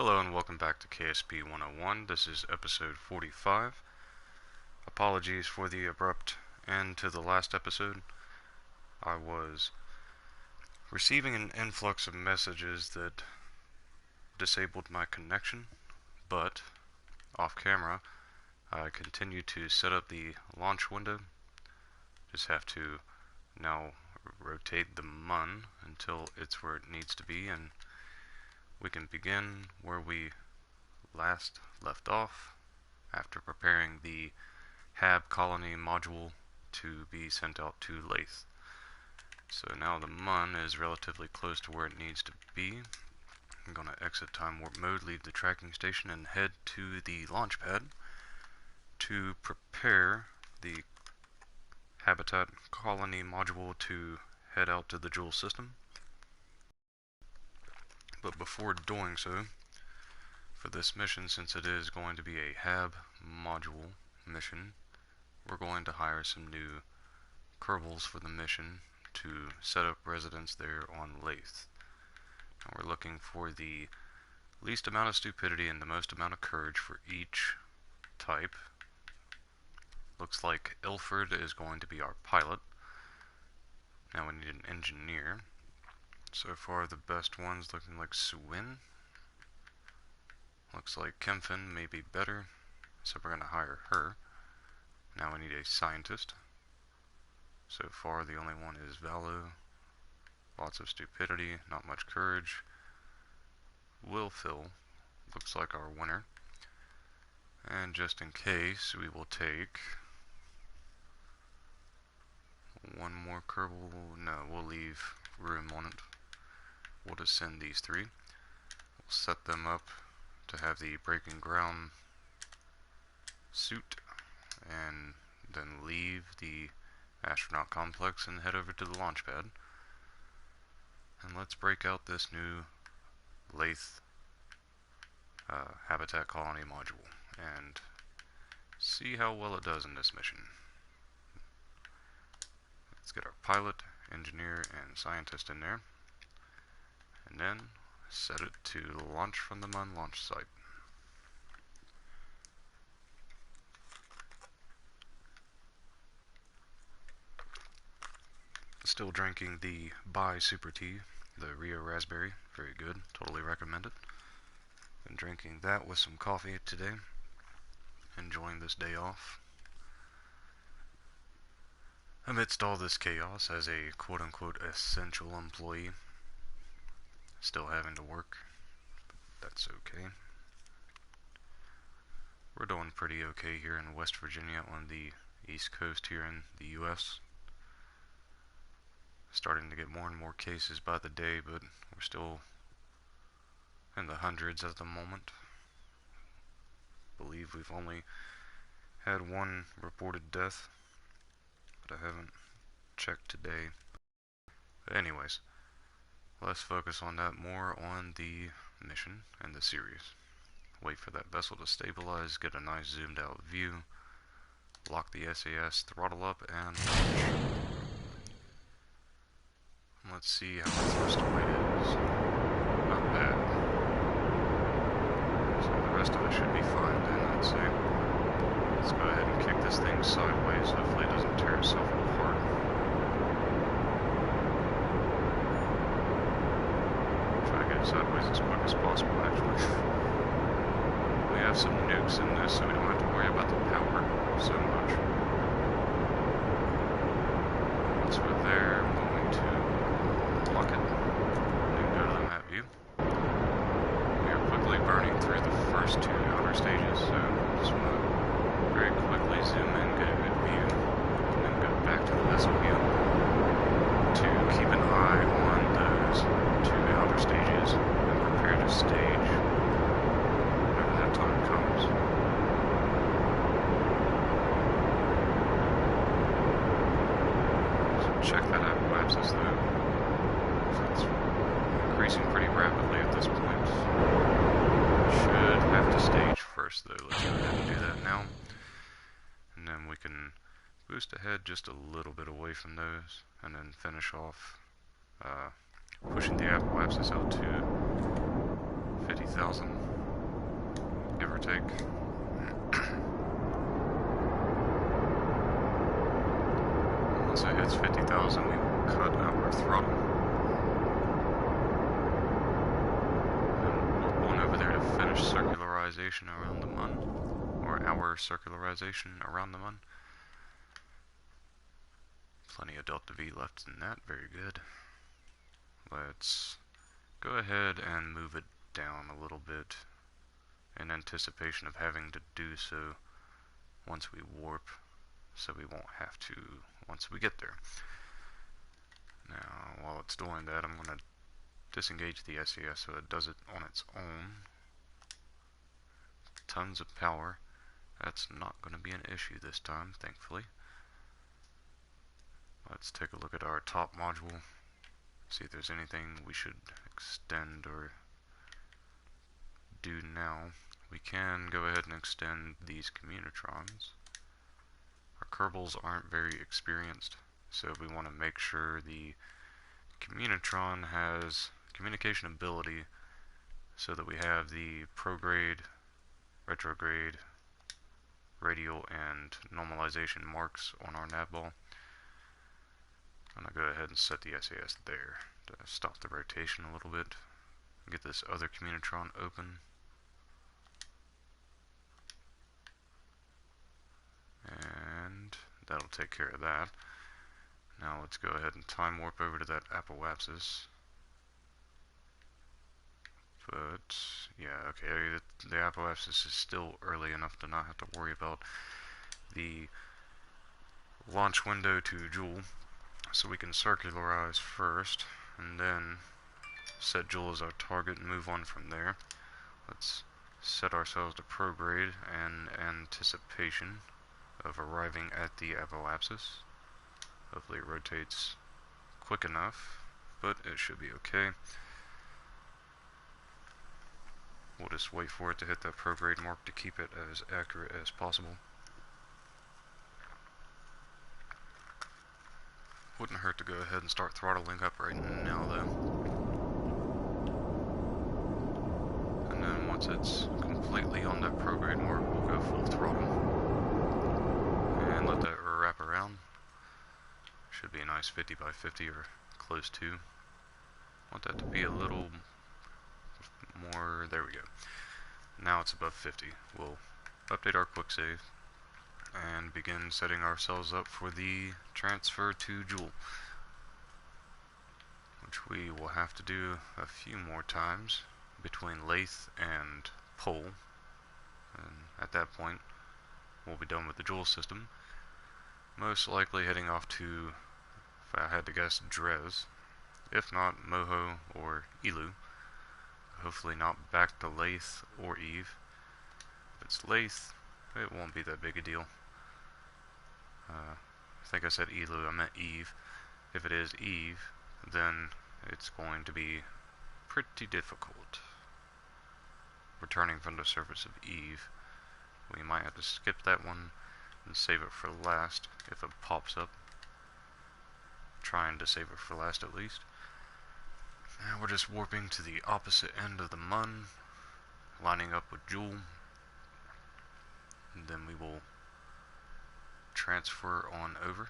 Hello and welcome back to KSP 101. This is episode 45. Apologies for the abrupt end to the last episode. I was receiving an influx of messages that disabled my connection, but off camera I continue to set up the launch window. Just have to now rotate the MUN until it's where it needs to be, and we can begin where we last left off after preparing the Laythe Colony module to be sent out to Laythe. So now the MUN is relatively close to where it needs to be. I'm going to exit time warp mode, leave the tracking station, and head to the launch pad to prepare the Laythe Colony module to head out to the Joule system. But before doing so, for this mission, since it is going to be a HAB module mission, we're going to hire some new Kerbals for the mission to set up residence there on Laythe. Now we're looking for the least amount of stupidity and the most amount of courage for each type. Looks like Ilford is going to be our pilot. Now we need an engineer. So far the best ones looking like Swin. Looks like Kempfin may be better, so we're going to hire her. Now we need a scientist. So far the only one is Valo. Lots of stupidity, not much courage. Phil looks like our winner. And just in case, we will take one more Kerbal. No, we'll leave room on it. We'll just send these three. We'll set them up to have the breaking ground suit, and then leave the astronaut complex and head over to the launch pad. And let's break out this new Laythe Habitat Colony module and see how well it does in this mission. Let's get our pilot, engineer, and scientist in there, and then set it to launch from the MUN launch site. Still drinking the Bai Super Tea, the Rio Raspberry, very good, totally recommend it. Been drinking that with some coffee today, enjoying this day off. Amidst all this chaos, as a quote-unquote essential employee, still having to work, but that's okay. We're doing pretty okay here in West Virginia on the East Coast here in the US. Starting to get more and more cases by the day, but we're still in the hundreds at the moment. I believe we've only had one reported death, but I haven't checked today. But anyways, let's focus on that more on the mission and the series. Wait for that vessel to stabilize, get a nice zoomed out view, lock the SAS, throttle up, and let's see how the thrust weight is. Not bad. So the rest of it should be fine then, I'd say. Let's go ahead and kick this thing sideways, hopefully it doesn't tear itself apart. Try to get it sideways as quick as possible, actually. We have some nukes in this, so we don't have to worry about the power so much. Once we're there, I'm going to lock it and go to the map view. We are quickly burning through the first two outer stages, so just want to very quickly zoom in, get a good view, and then go back to the vessel view to keep an eye on those two outer stages and prepare to stage whenever that time comes. So check that axis though. It's increasing pretty rapidly at this point. Should have to stage first though. Let's go ahead and do that now. And then we can boost ahead just a little bit away from those, and then finish off pushing the axis out to 50,000. give or take. Once it hits 50,000, we will cut our throttle. And we're going over there to finish circularization around the Mun, or our circularization around the Mun. Plenty of delta V left in that, very good. Let's go ahead and move it down a little bit in anticipation of having to do so once we warp, so we won't have to once we get there. Now, while it's doing that, I'm going to disengage the SES so it does it on its own. Tons of power. That's not going to be an issue this time, thankfully. Let's take a look at our top module, see if there's anything we should extend or do now. We can go ahead and extend these communitrons. Our Kerbals aren't very experienced, so we want to make sure the communitron has communication ability so that we have the prograde, retrograde, radial, and normalization marks on our navball. I'm going to go ahead and set the SAS there to stop the rotation a little bit. Get this other communitron open. And that'll take care of that. Now let's go ahead and time warp over to that apoapsis. But, yeah, okay, the apoapsis is still early enough to not have to worry about the launch window to Joule. So we can circularize first, and then set Joule as our target and move on from there. Let's set ourselves to prograde in anticipation of arriving at the apoapsis. Hopefully it rotates quick enough, but it should be okay. We'll just wait for it to hit that prograde mark to keep it as accurate as possible. Wouldn't hurt to go ahead and start throttling up right now though. And then once it's completely on that prograde mark, we'll go full throttle. And let that wrap around. Should be a nice 50 by 50 or close to. Want that to be a little more, there we go. Now it's above 50. We'll update our quick save and begin setting ourselves up for the transfer to Joule, which we will have to do a few more times between Laythe and Pole, and at that point we'll be done with the Joule system, most likely heading off to, if I had to guess, Dres, if not Moho or Elu. Hopefully not back to Laythe or Eve. If it's Laythe, it won't be that big a deal. I think I said Elu, I meant Eve. If it is Eve, then it's going to be pretty difficult. Returning from the surface of Eve, we might have to skip that one and save it for last if it pops up. Trying to save it for last at least. And we're just warping to the opposite end of the Mun, lining up with Joule, and then we will transfer on over.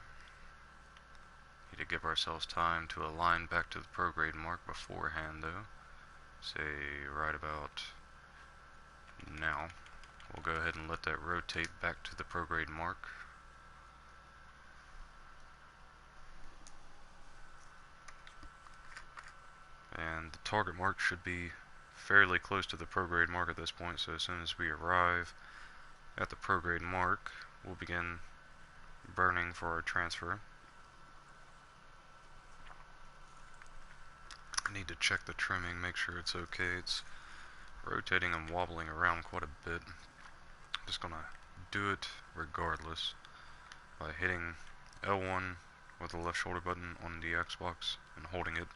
Need to give ourselves time to align back to the prograde mark beforehand though. Say right about now. We'll go ahead and let that rotate back to the prograde mark. And the target mark should be fairly close to the prograde mark at this point, so as soon as we arrive at the prograde mark, we'll begin burning for our transfer. I need to check the trimming, make sure it's okay. It's rotating and wobbling around quite a bit. I'm just gonna do it regardless by hitting L1 with the left shoulder button on the Xbox and holding it,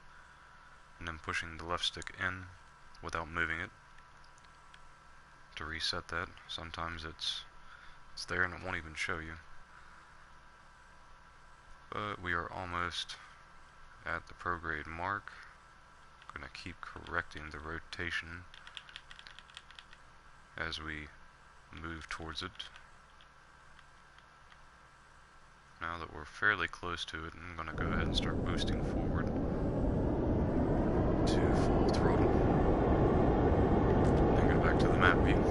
and then pushing the left stick in without moving it to reset that. Sometimes it's there and it won't even show you. But we are almost at the prograde mark. Gonna keep correcting the rotation as we move towards it. Now that we're fairly close to it, I'm going to go ahead and start boosting forward to full throttle. Then go back to the map view.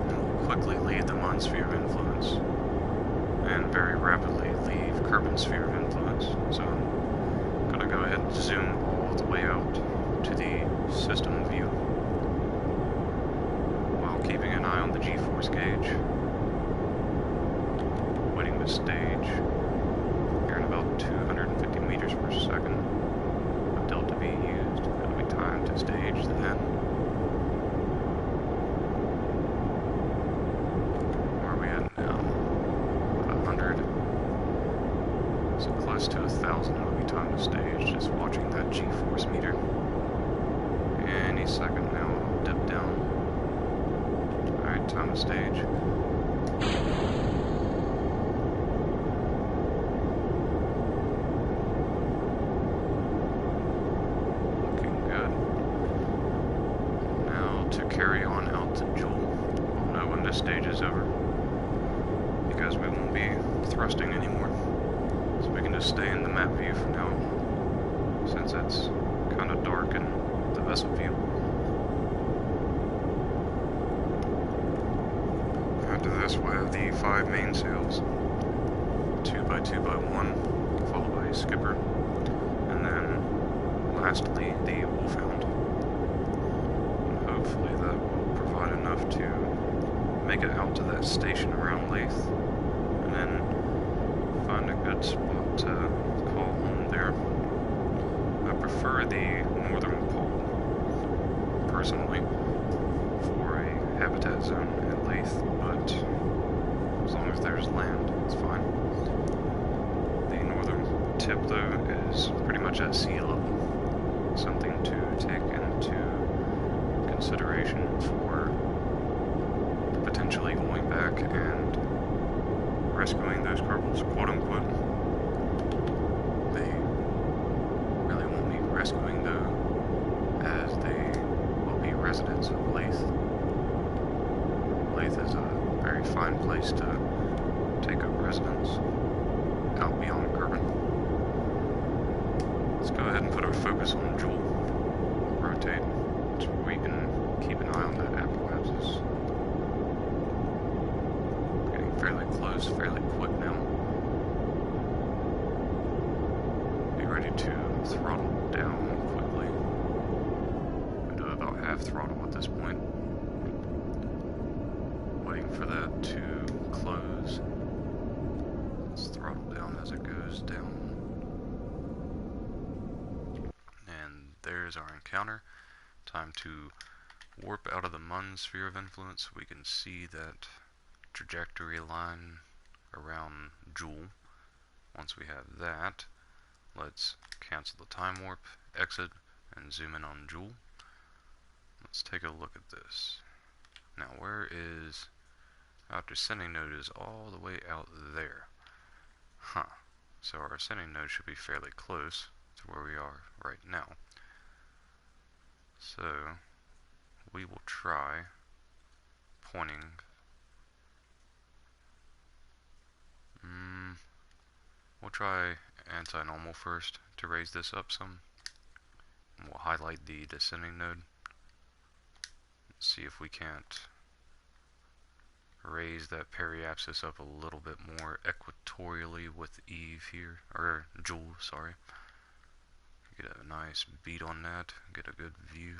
And we'll quickly leave the Mun sphere of influence, and very rapidly leave Kerbin sphere of influence. So I'm going to go ahead and zoom all the way out to the system view, while keeping an eye on the G-force gauge. Waiting to stage here in about 250 meters per second. With delta V used, it'll be time to stage then. Where are we at now? About 100. So close to 1,000, it'll be time to stage. Just watching that G-force meter. Any second now, it'll dip down. Alright, time to stage. Carry on out to Joule. We'll know when this stage is over, because we won't be thrusting anymore. So we can just stay in the map view for now, since it's kind of dark in the vessel view. After this, we'll have the 5 mainsails, 2x2x1, followed by a skipper, and then lastly the Wolfhound. Hopefully that will provide enough to make it out to that station around Laythe, and then find a good spot to call home there. I prefer the northern pole, personally, for a habitat zone at Laythe, but as long as there's land, it's fine. The northern tip, though, is pretty much at sea level, something to take into consideration for potentially going back and rescuing those kerbals, quote unquote. They really won't be rescuing though, as they will be residents of Laythe. Laythe is a very fine place to take up residence out beyond Kerbin. Let's go ahead and put our focus on Joule. Rotate. So we can keep an eye on that apoapsis. Getting fairly close, fairly quick now. Be ready to throttle down quickly. We do about half throttle at this point. Waiting for that to close. Let's throttle down as it goes down. And there's our encounter. Time to warp out of the Mun sphere of influence. We can see that trajectory line around Joule. Once we have that, let's cancel the time warp, exit, and zoom in on Joule. Let's take a look at this. Now, where is our descending node? Is all the way out there. So our ascending node should be fairly close to where we are right now. So we will try pointing. We'll try anti-normal first to raise this up some. And we'll highlight the descending node. See if we can't raise that periapsis up a little bit more equatorially with Eve here, or Joule, sorry. Get a nice beat on that, get a good view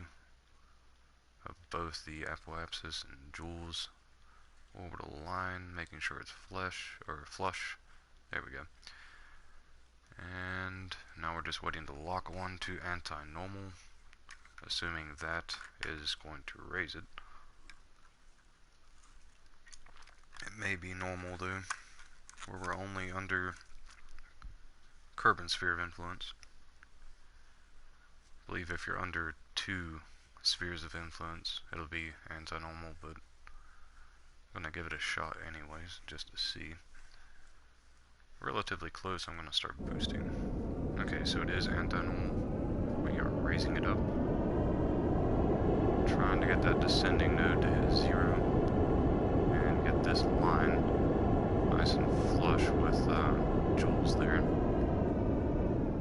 of both the apoapsis and Joule's orbital line, making sure it's flush. There we go. And now we're just waiting to lock on to anti-normal, assuming that is going to raise it. It may be normal though, where we're only under Kerbin sphere of influence. I believe if you're under 2 spheres of influence, it'll be anti-normal, but I'm going to give it a shot anyways, just to see. Relatively close, I'm going to start boosting. Okay, so it is anti-normal. We are raising it up. trying to get that descending node to hit 0 and get this line nice and flush with joules there.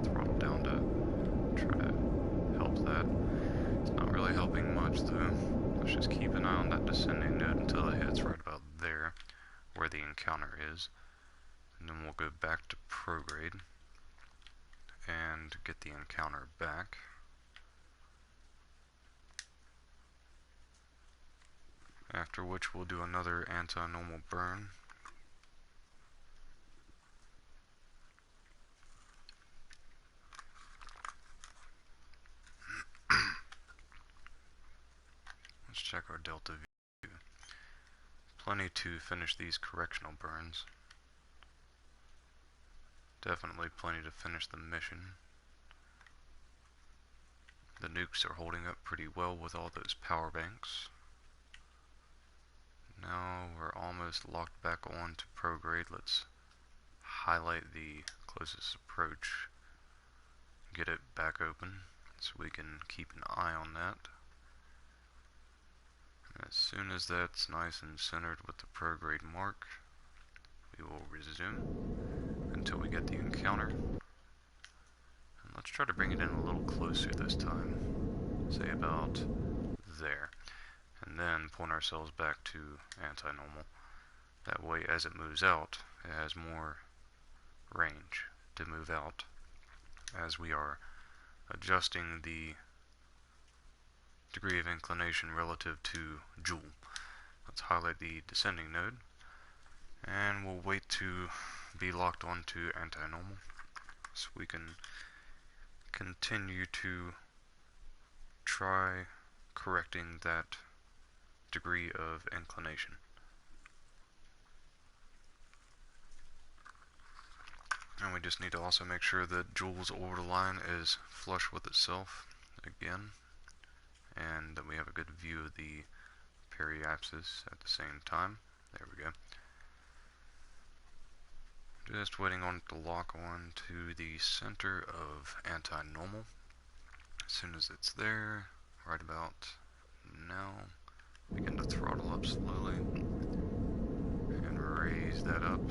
Throttle down to try to help that. It's not really helping much though. Let's just keep an eye on that descending node until it hits right about there, where the encounter is. And then we'll go back to prograde and get the encounter back. After which we'll do another anti-normal burn. Let's check our delta V. Plenty to finish these correctional burns. Definitely plenty to finish the mission. The nukes are holding up pretty well with all those power banks. Now we're almost locked back on to prograde. Let's highlight the closest approach, get it back open so we can keep an eye on that. And as soon as that's nice and centered with the prograde mark, we will resume until we get the encounter. And let's try to bring it in a little closer this time, say about there. And then point ourselves back to anti-normal. That way, as it moves out, it has more range to move out as we are adjusting the degree of inclination relative to joule. Let's highlight the descending node, and we'll wait to be locked onto anti-normal so we can continue to try correcting that degree of inclination. And we just need to also make sure that Joule's orbital line is flush with itself again, and that we have a good view of the periapsis at the same time. There we go. Just waiting on it to lock on to the center of anti-normal. As soon as it's there, right about now, begin to throttle up slowly and raise that up.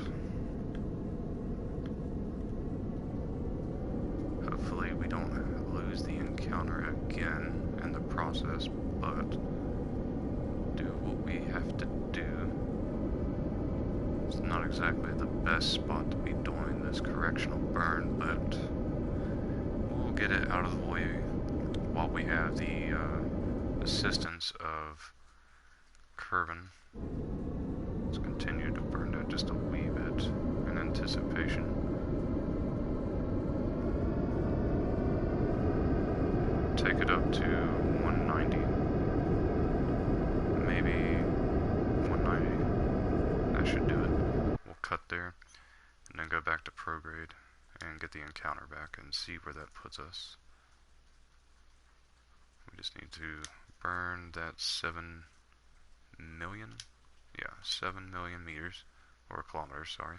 Hopefully we don't lose the encounter again in the process, but do what we have to do. It's not exactly the best spot to be doing this correctional burn, but we'll get it out of the way while we have the assistance of Curvin. Let's continue to burn that just a wee bit in anticipation. Take it up to 190, maybe 190. That should do it. We'll cut there and then go back to prograde and get the encounter back and see where that puts us. We just need to burn that 7 million, yeah, 7 million meters, or kilometers, sorry,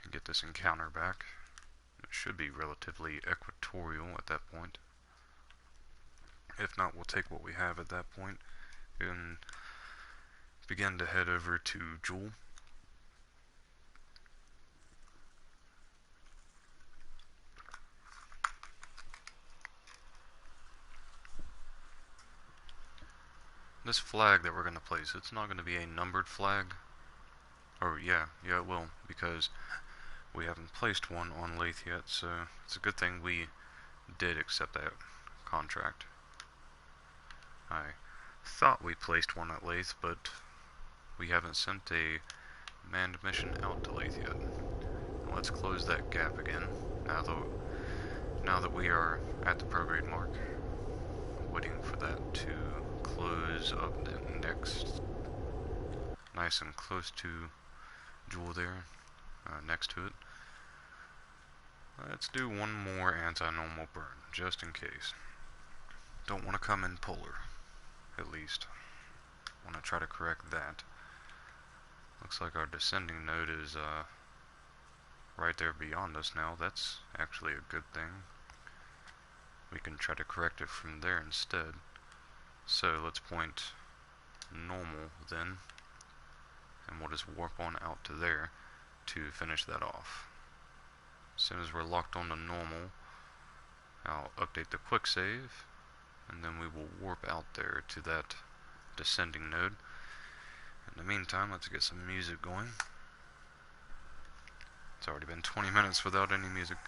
and get this encounter back. It should be relatively equatorial at that point. If not, we'll take what we have at that point and begin to head over to Joule. This flag that we're going to place, it's not going to be a numbered flag. Or yeah, it will, because we haven't placed one on Laythe yet, so it's a good thing we did accept that contract. I thought we placed one at Laythe, but we haven't sent a manned mission out to Laythe yet. Let's close that gap again, now that we are at the prograde mark, waiting for that to close up next, nice and close to Joule there, next to it. Let's do one more anti-normal burn, just in case. Don't want to come in polar, at least. Want to try to correct that. Looks like our descending node is right there beyond us now. That's actually a good thing. We can try to correct it from there instead. So let's point normal then, and we'll just warp on out to there to finish that off. As soon as we're locked on to normal, I'll update the quick save, and then we will warp out there to that descending node. In the meantime, let's get some music going. It's already been 20 minutes without any music.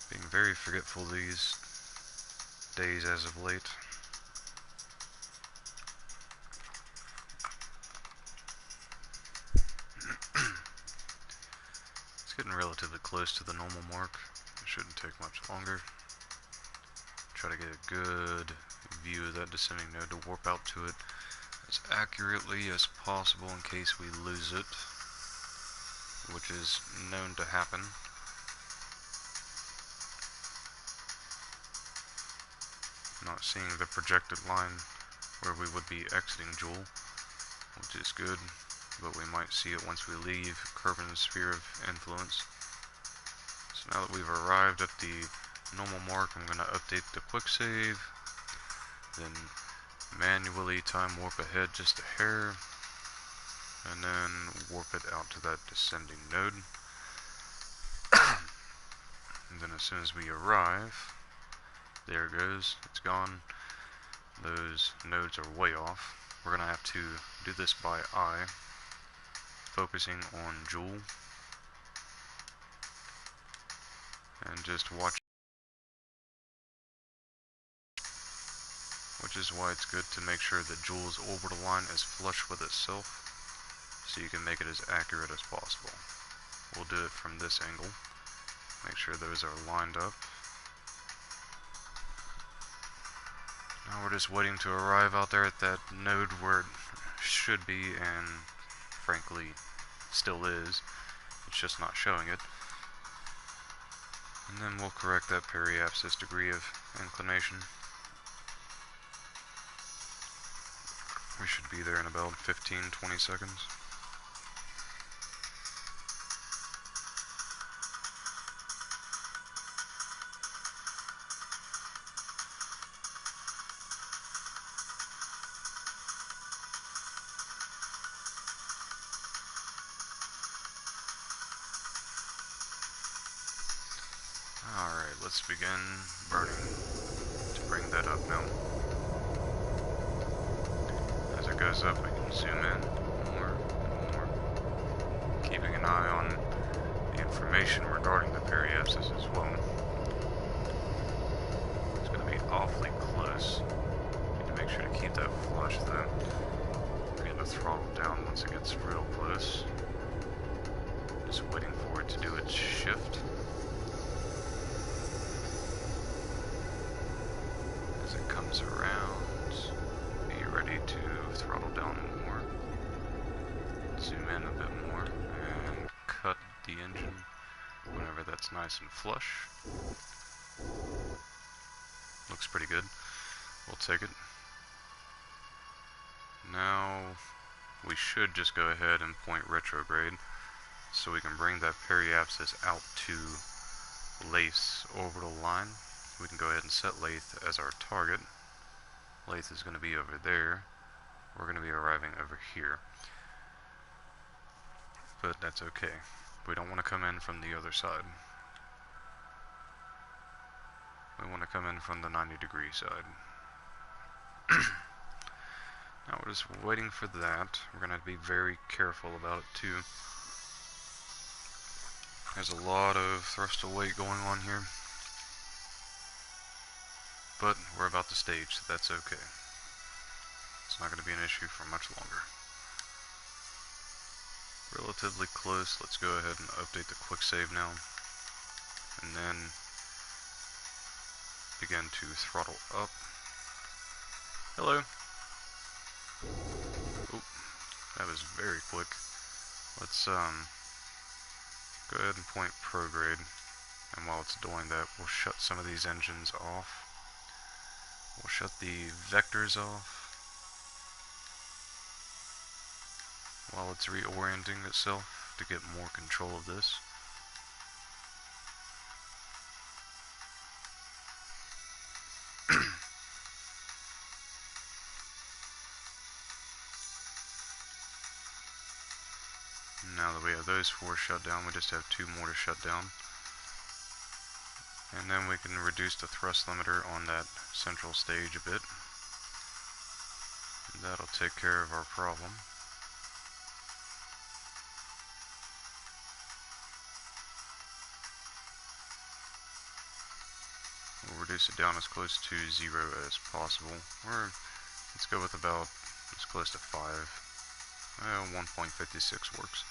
Being very forgetful these days as of late. It's getting relatively close to the normal mark. It shouldn't take much longer. Try to get a good view of that descending node to warp out to it as accurately as possible in case we lose it, which is known to happen. Not seeing the projected line where we would be exiting Joule, which is good, but we might see it once we leave Kerbin's sphere of influence. So now that we've arrived at the normal mark, I'm going to update the quick save, then manually time warp ahead just a hair, and then warp it out to that descending node. And then as soon as we arrive, there it goes, it's gone. Those nodes are way off. We're going to have to do this by eye, focusing on Joule, and just watch, which is why it's good to make sure that Joule's orbital line is flush with itself, so you can make it as accurate as possible. We'll do it from this angle, make sure those are lined up. Now we're just waiting to arrive out there at that node where it should be, and frankly still is. It's just not showing it. And then we'll correct that periapsis degree of inclination. We should be there in about 15-20 seconds. Alright, let's begin burning to bring that up now. As it goes up, we can zoom in more and more, keeping an eye on the information regarding the periapsis as well. It's going to be awfully close. Need to make sure to keep that flush though. We're going to throttle down once it gets real close. Just waiting for it to do its shift. As it comes around, be ready to throttle down more, zoom in a bit more, and cut the engine whenever that's nice and flush. Looks pretty good. We'll take it. Now we should just go ahead and point retrograde so we can bring that periapsis out to Laythe's orbital line. We can go ahead and set Laythe as our target. Laythe is going to be over there. We're going to be arriving over here. But that's okay. We don't want to come in from the other side. We want to come in from the 90-degree side. Now we're just waiting for that. We're going to be very careful about it too. There's a lot of thrust of weight going on here. But we're about to stage, so that's okay. It's not going to be an issue for much longer. Relatively close. Let's go ahead and update the quick save now. And then begin to throttle up. Hello. Oh, that was very quick. Let's go ahead and point prograde. And while it's doing that, we'll shut some of these engines off. We'll shut the vectors off while it's reorienting itself to get more control of this. Now that we have those 4 shut down, we just have 2 more to shut down. And then we can reduce the thrust limiter on that central stage a bit. That'll take care of our problem. We'll reduce it down as close to 0 as possible. Or let's go with about as close to 5. 1.56 works.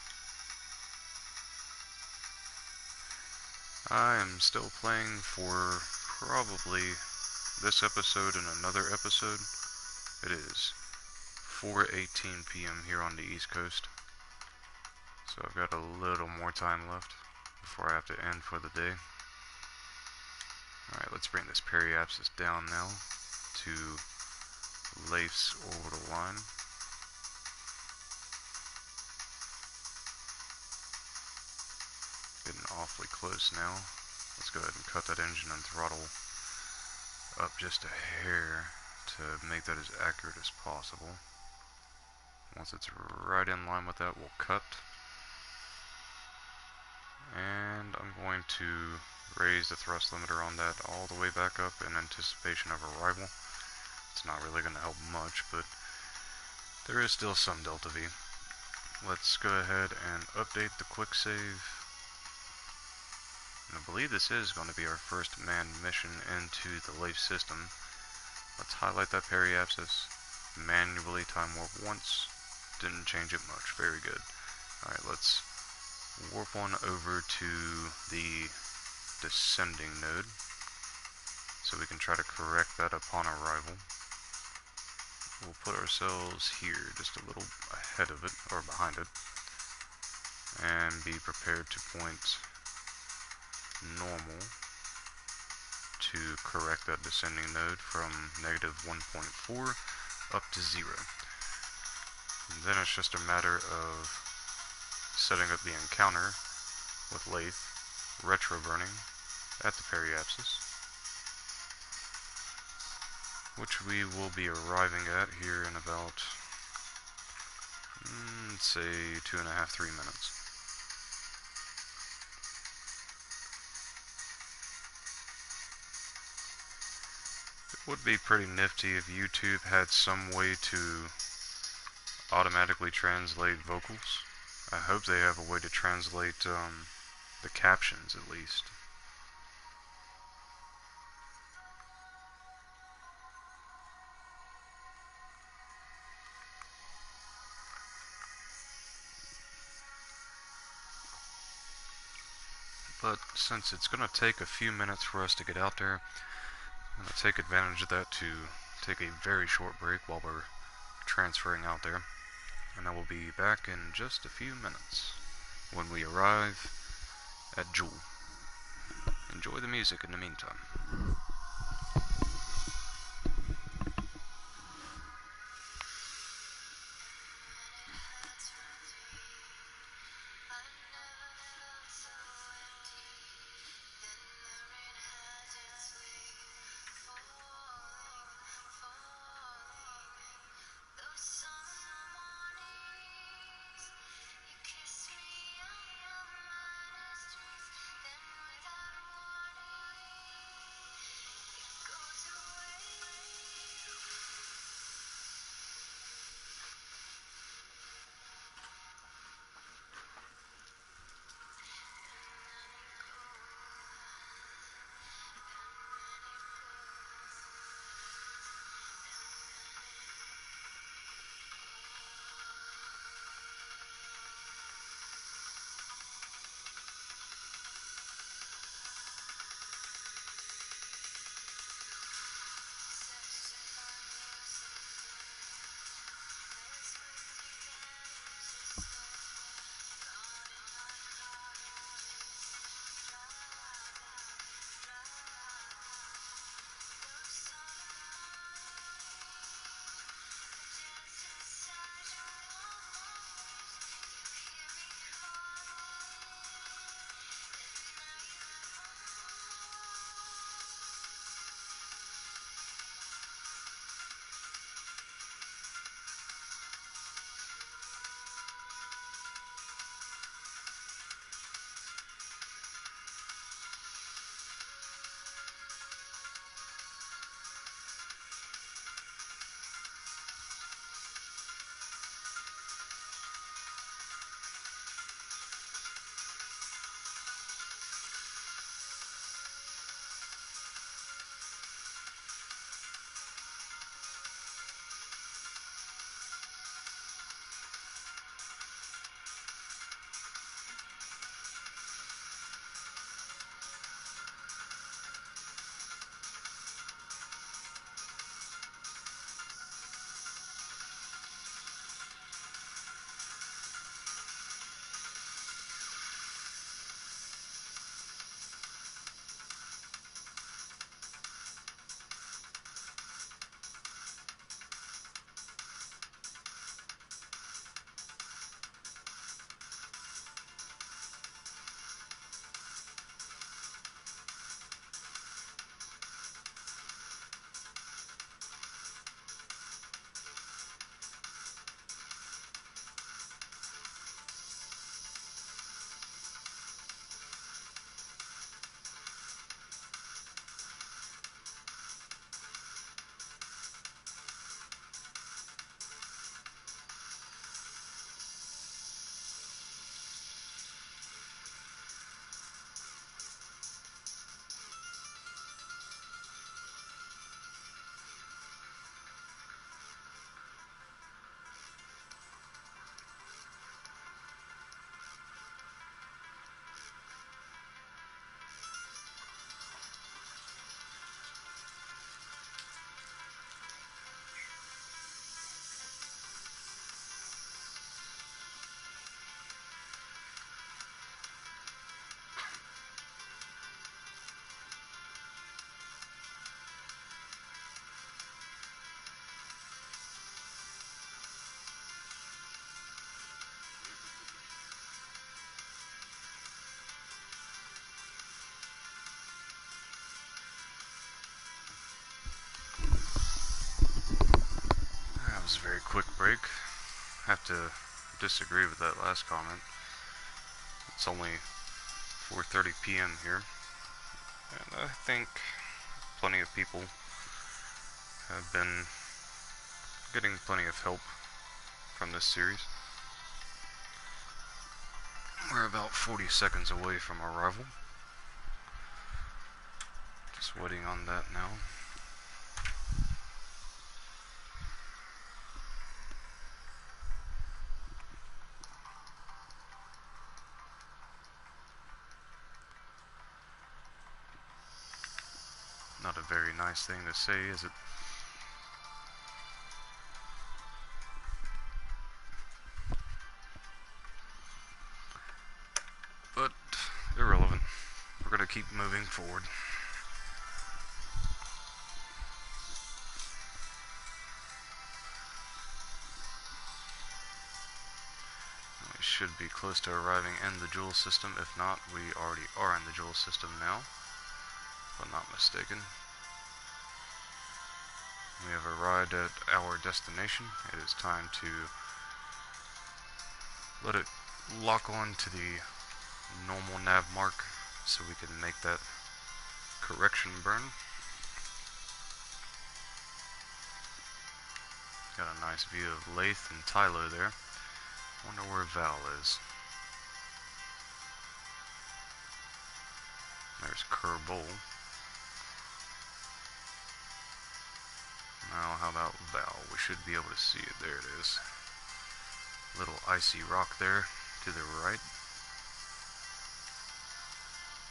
I am still playing for probably this episode and another episode. It is 4:18 p.m. here on the East Coast. So I've got a little more time left before I have to end for the day. Alright, let's bring this periapsis down now to Laythe's orbital line. Getting awfully close now. Let's go ahead and cut that engine and throttle up just a hair to make that as accurate as possible. Once it's right in line with that, we'll cut. And I'm going to raise the thrust limiter on that all the way back up in anticipation of arrival. It's not really going to help much, but there is still some delta V. Let's go ahead and update the quick save. And I believe this is going to be our first manned mission into the Laythe system. Let's highlight that periapsis, manually time warp once. Didn't change it much, very good. Alright, let's warp on over to the descending node, so we can try to correct that upon arrival. We'll put ourselves here, just a little ahead of it, or behind it, and be prepared to point normal to correct that descending node from negative 1.4 up to 0. And then it's just a matter of setting up the encounter with Laythe, retro burning at the periapsis, which we will be arriving at here in about, say, 2.5–3 minutes. It would be pretty nifty if YouTube had some way to automatically translate vocals. I hope they have a way to translate the captions at least. But since it's going to take a few minutes for us to get out there, I'm going to take advantage of that to take a very short break while we're transferring out there. And I will be back in just a few minutes when we arrive at Jewel. Enjoy the music in the meantime. very quick break. Have to disagree with that last comment. It's only 4:30 p.m. here, and I think plenty of people have been getting plenty of help from this series. We're about 40 seconds away from arrival. Just waiting on that now. Not a very nice thing to say, is it? But irrelevant. We're going to keep moving forward. We should be close to arriving in the Joule system. If not, we already are in the Joule system now, if I'm not mistaken. We have arrived at our destination. It is time to let it lock on to the normal nav mark so we can make that correction burn. Got a nice view of Laythe and Tylo there. Wonder where Val is. There's Kerbol. Now how about Val? We should be able to see it. There it is. Little icy rock there to the right.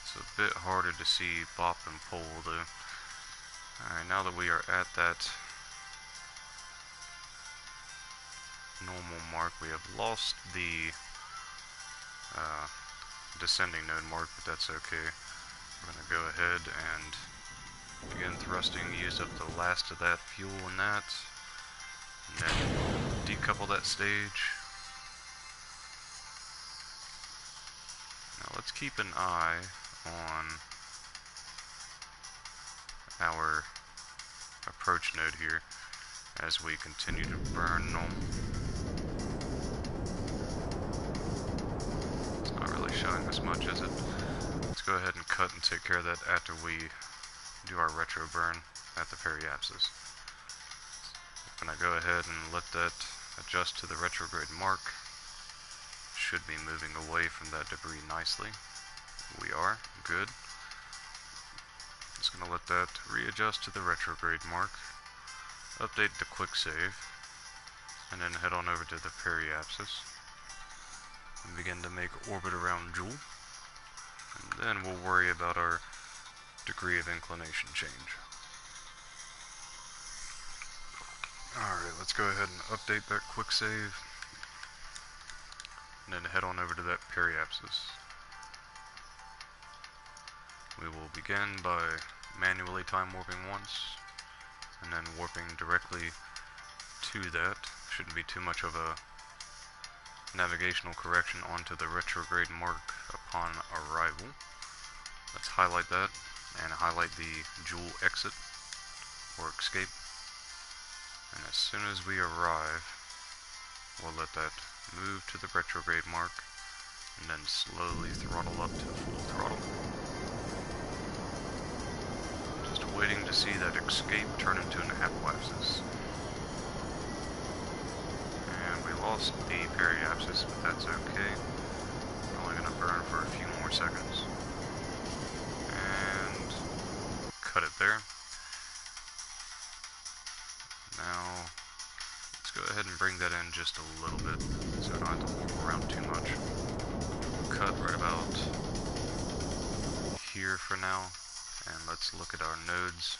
It's a bit harder to see Bop and Pole though. Alright, now that we are at that normal mark, we have lost the descending node mark, but that's okay. We're going to go ahead and begin thrusting, use up the last of that fuel in that, and then decouple that stage. Now let's keep an eye on our approach node here as we continue to burn normal. It's not really showing us much, is it? Let's go ahead and cut and take care of that after we do our retro burn at the periapsis. I'm going to go ahead and let that adjust to the retrograde mark. Should be moving away from that debris nicely. We are. Good. Just going to let that readjust to the retrograde mark. Update the quick save. And then head on over to the periapsis. And begin to make orbit around Joule. And then we'll worry about our degree of inclination change. Alright, let's go ahead and update that quick save. And then head on over to that periapsis. We will begin by manually time warping once, and then warping directly to that. Shouldn't be too much of a navigational correction onto the retrograde mark upon arrival. Let's highlight that and highlight the Joule exit or escape. And as soon as we arrive, we'll let that move to the retrograde mark and then slowly throttle up to full throttle. Just waiting to see that escape turn into an apoapsis. And we lost the periapsis, but that's okay. We're only going to burn for a few more seconds. And cut it there. Now, let's go ahead and bring that in just a little bit, so I don't have to warp around too much. Cut right about here for now, and let's look at our nodes.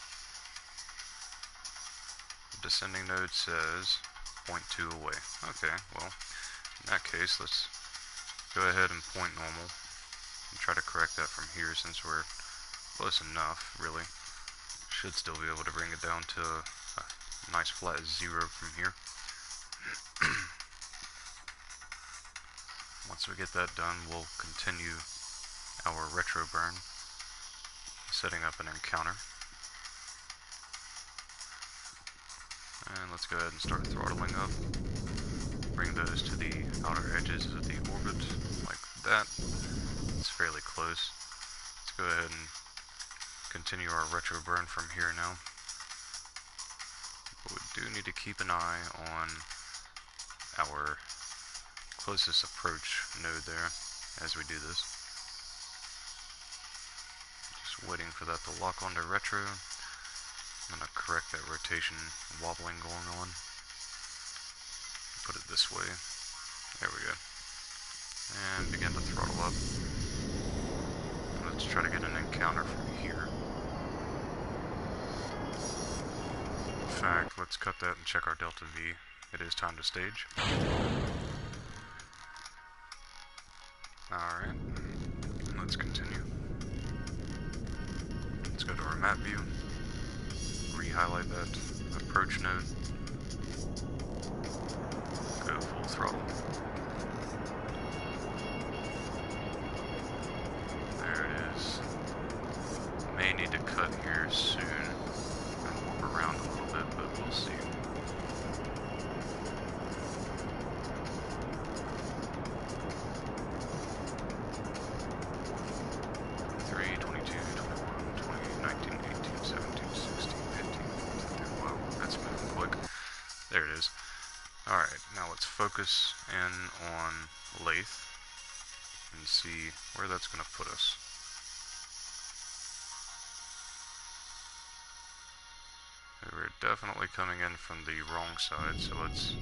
The descending node says 0.2 away. Okay, well, in that case, let's go ahead and point normal, and try to correct that from here since we're close enough, really. Should still be able to bring it down to a nice flat 0 from here. Once we get that done, we'll continue our retro burn, setting up an encounter. And let's go ahead and start throttling up. Bring those to the outer edges of the orbit, like that. It's fairly close. Let's go ahead and continue our retro burn from here now. But we do need to keep an eye on our closest approach node there as we do this. Just waiting for that to lock onto retro. I'm going to correct that rotation wobbling going on. Put it this way. There we go. And begin to throttle up. Let's try to get an encounter from here. In fact, let's cut that and check our delta V. It is time to stage. Alright, let's continue. Let's go to our map view. Re-highlight that approach node. Go full throttle. There it is. May need to cut here soon and warp around a little bit, but we'll see. There it is. Alright, now let's focus in on Laythe and see where that's going to put us. We're definitely coming in from the wrong side, so let's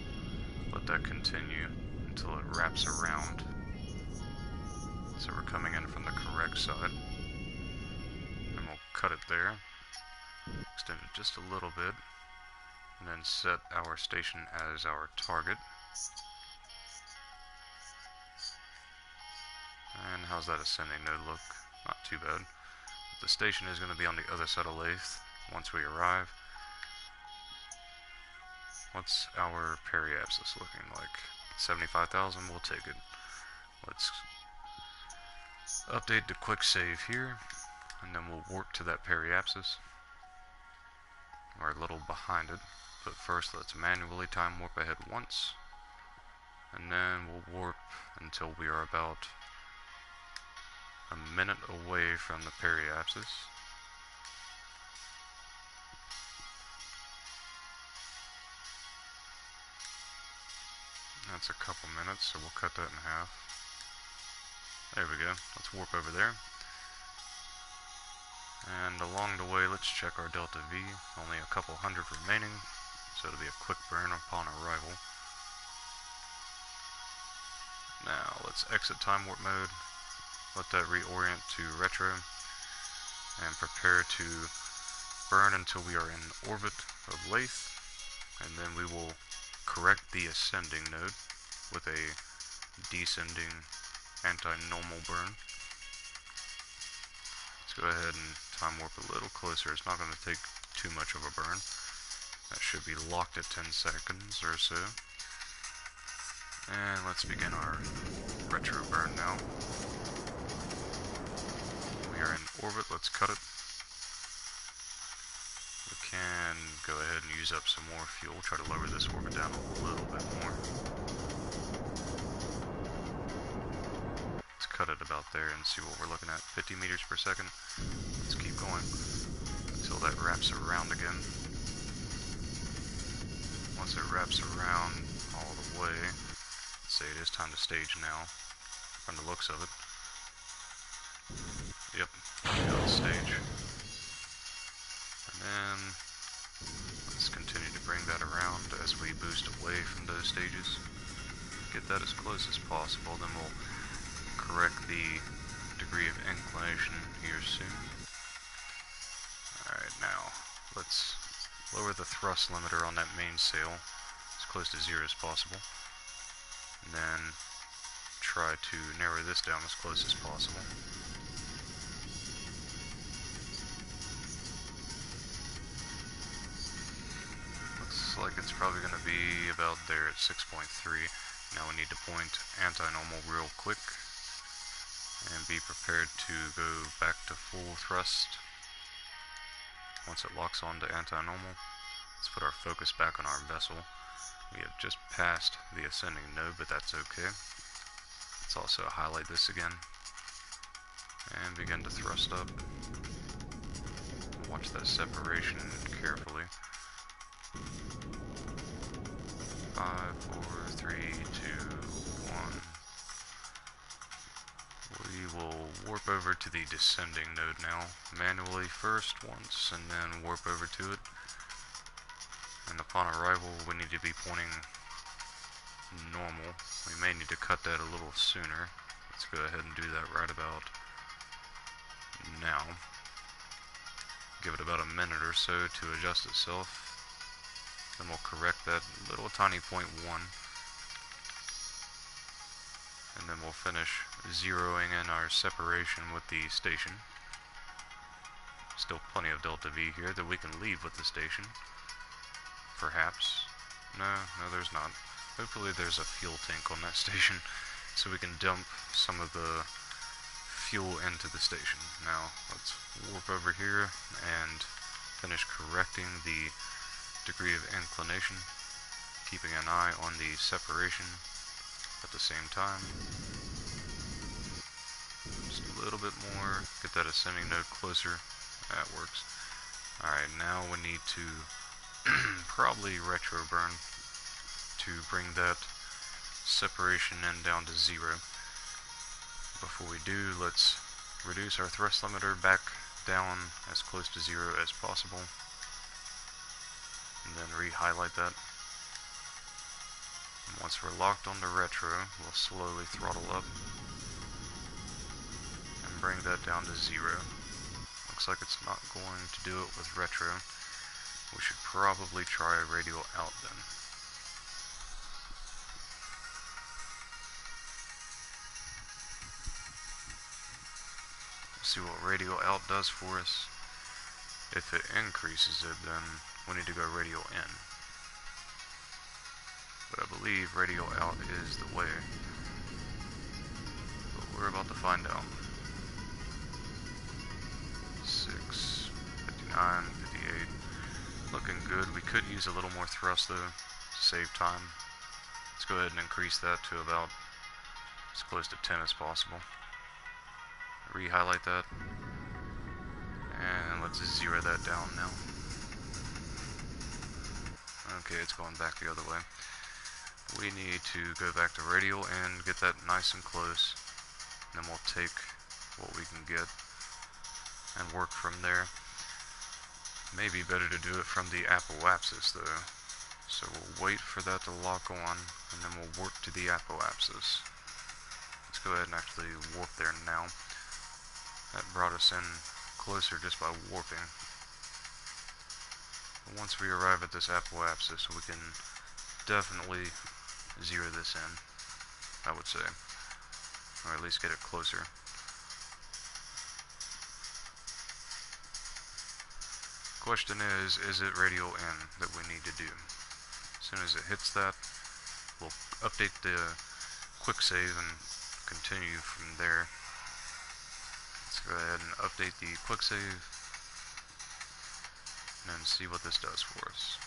let that continue until it wraps around. So we're coming in from the correct side. And we'll cut it there, extend it just a little bit, and then set our station as our target. And how's that ascending node look? Not too bad. But the station is going to be on the other side of Laythe once we arrive. What's our periapsis looking like? 75,000, we'll take it. Let's update the quick save here, and then we'll warp to that periapsis. We're a little behind it. But first, let's manually time warp ahead once, and then we'll warp until we are about a minute away from the periapsis. That's a couple minutes, so we'll cut that in half. There we go. Let's warp over there. And along the way, let's check our delta V. Only a couple hundred remaining. So it'll be a quick burn upon arrival. Now let's exit time warp mode, let that reorient to retro, and prepare to burn until we are in orbit of Laythe, and then we will correct the ascending node with a descending anti-normal burn. Let's go ahead and time warp a little closer. It's not going to take too much of a burn. That should be locked at 10 seconds or so. And let's begin our retro burn now. We are in orbit, let's cut it. We can go ahead and use up some more fuel, try to lower this orbit down a little bit more. Let's cut it about there and see what we're looking at. 50 meters per second. Let's keep going until that wraps around again. Once it wraps around all the way, let's say it is time to stage now, from the looks of it. Yep, let's stage. And then, let's continue to bring that around as we boost away from those stages. Get that as close as possible, then we'll correct the degree of inclination here soon. Alright, now, let's lower the thrust limiter on that mainsail as close to 0 as possible, and then try to narrow this down as close as possible. Looks like it's probably going to be about there at 6.3. Now we need to point anti-normal real quick and be prepared to go back to full thrust. Once it locks on to anti-normal, Let's put our focus back on our vessel. We have just passed the ascending node, but that's okay. Let's also highlight this again and begin to thrust up. Watch that separation carefully. 5, 4, 3, 2, 1. We will warp over to the descending node now, manually first once, and then warp over to it. And upon arrival, we need to be pointing normal. We may need to cut that a little sooner. Let's go ahead and do that right about now. Give it about a minute or so to adjust itself. Then we'll correct that little tiny 0.1. And then we'll finish zeroing in our separation with the station. Still plenty of delta V here that we can leave with the station. Perhaps. No, there's not. Hopefully there's a fuel tank on that station, so we can dump some of the fuel into the station. Now, let's warp over here and finish correcting the degree of inclination, keeping an eye on the separation at the same time. Just a little bit more, get that ascending node closer. That works. Alright, now we need to probably retro burn to bring that separation in down to 0. Before we do, let's reduce our thrust limiter back down as close to 0 as possible, and then re-highlight that. And once we're locked on the retro, we'll slowly throttle up and bring that down to 0. Looks like it's not going to do it with retro. We should probably try radial out then. See what radial out does for us. If it increases it, then we need to go radial in. But I believe radial out is the way. But we're about to find out. 6, 59, 58. Looking good. We could use a little more thrust though, to save time. Let's go ahead and increase that to about as close to 10 as possible. Re-highlight that. And let's zero that down now. Okay, it's going back the other way. We need to go back to radial and get that nice and close. And then we'll take what we can get and work from there. Maybe better to do it from the apoapsis though. So we'll wait for that to lock on, and then we'll warp to the apoapsis. Let's go ahead and actually warp there now. That brought us in closer just by warping. But once we arrive at this apoapsis, we can definitely zero this in, I would say. Or at least get it closer. Question is it radial in that we need to do? As soon as it hits that, we'll update the quick save and continue from there. Let's go ahead and update the quick save and then see what this does for us.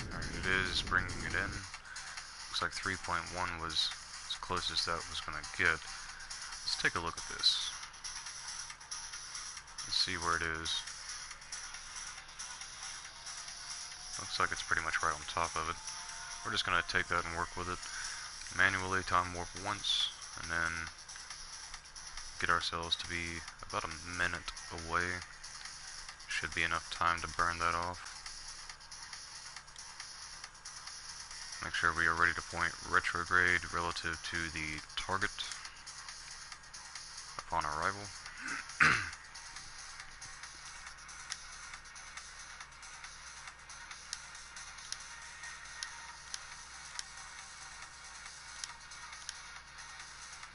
Alright, it is bringing it in. Looks like 3.1 was as close as that was going to get. Let's take a look at this. Let's see where it is. Looks like it's pretty much right on top of it. We're just going to take that and work with it. Manually time warp once, and then get ourselves to be about a minute away. Should be enough time to burn that off. Make sure we are ready to point retrograde relative to the target upon arrival.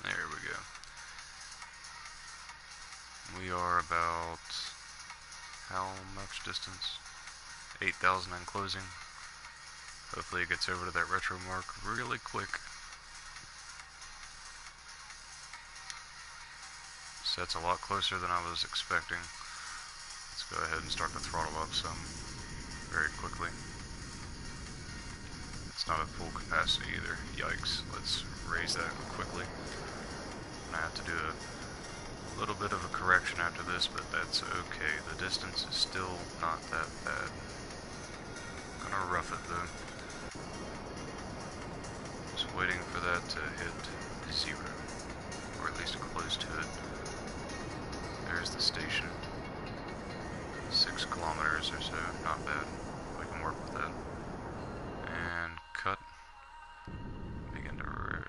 There we go. We are about how much distance? 8,000 in closing. Hopefully it gets over to that retro mark really quick. So that's a lot closer than I was expecting. Let's go ahead and start to throttle up some very quickly. It's not at full capacity either. Yikes. Let's raise that quickly. I'm gonna have to do a little bit of a correction after this, but that's okay. The distance is still not that bad. Gonna rough it though. Just waiting for that to hit 0, or at least close to it. There's the station. 6 kilometers or so, not bad. We can work with that. And cut. Begin to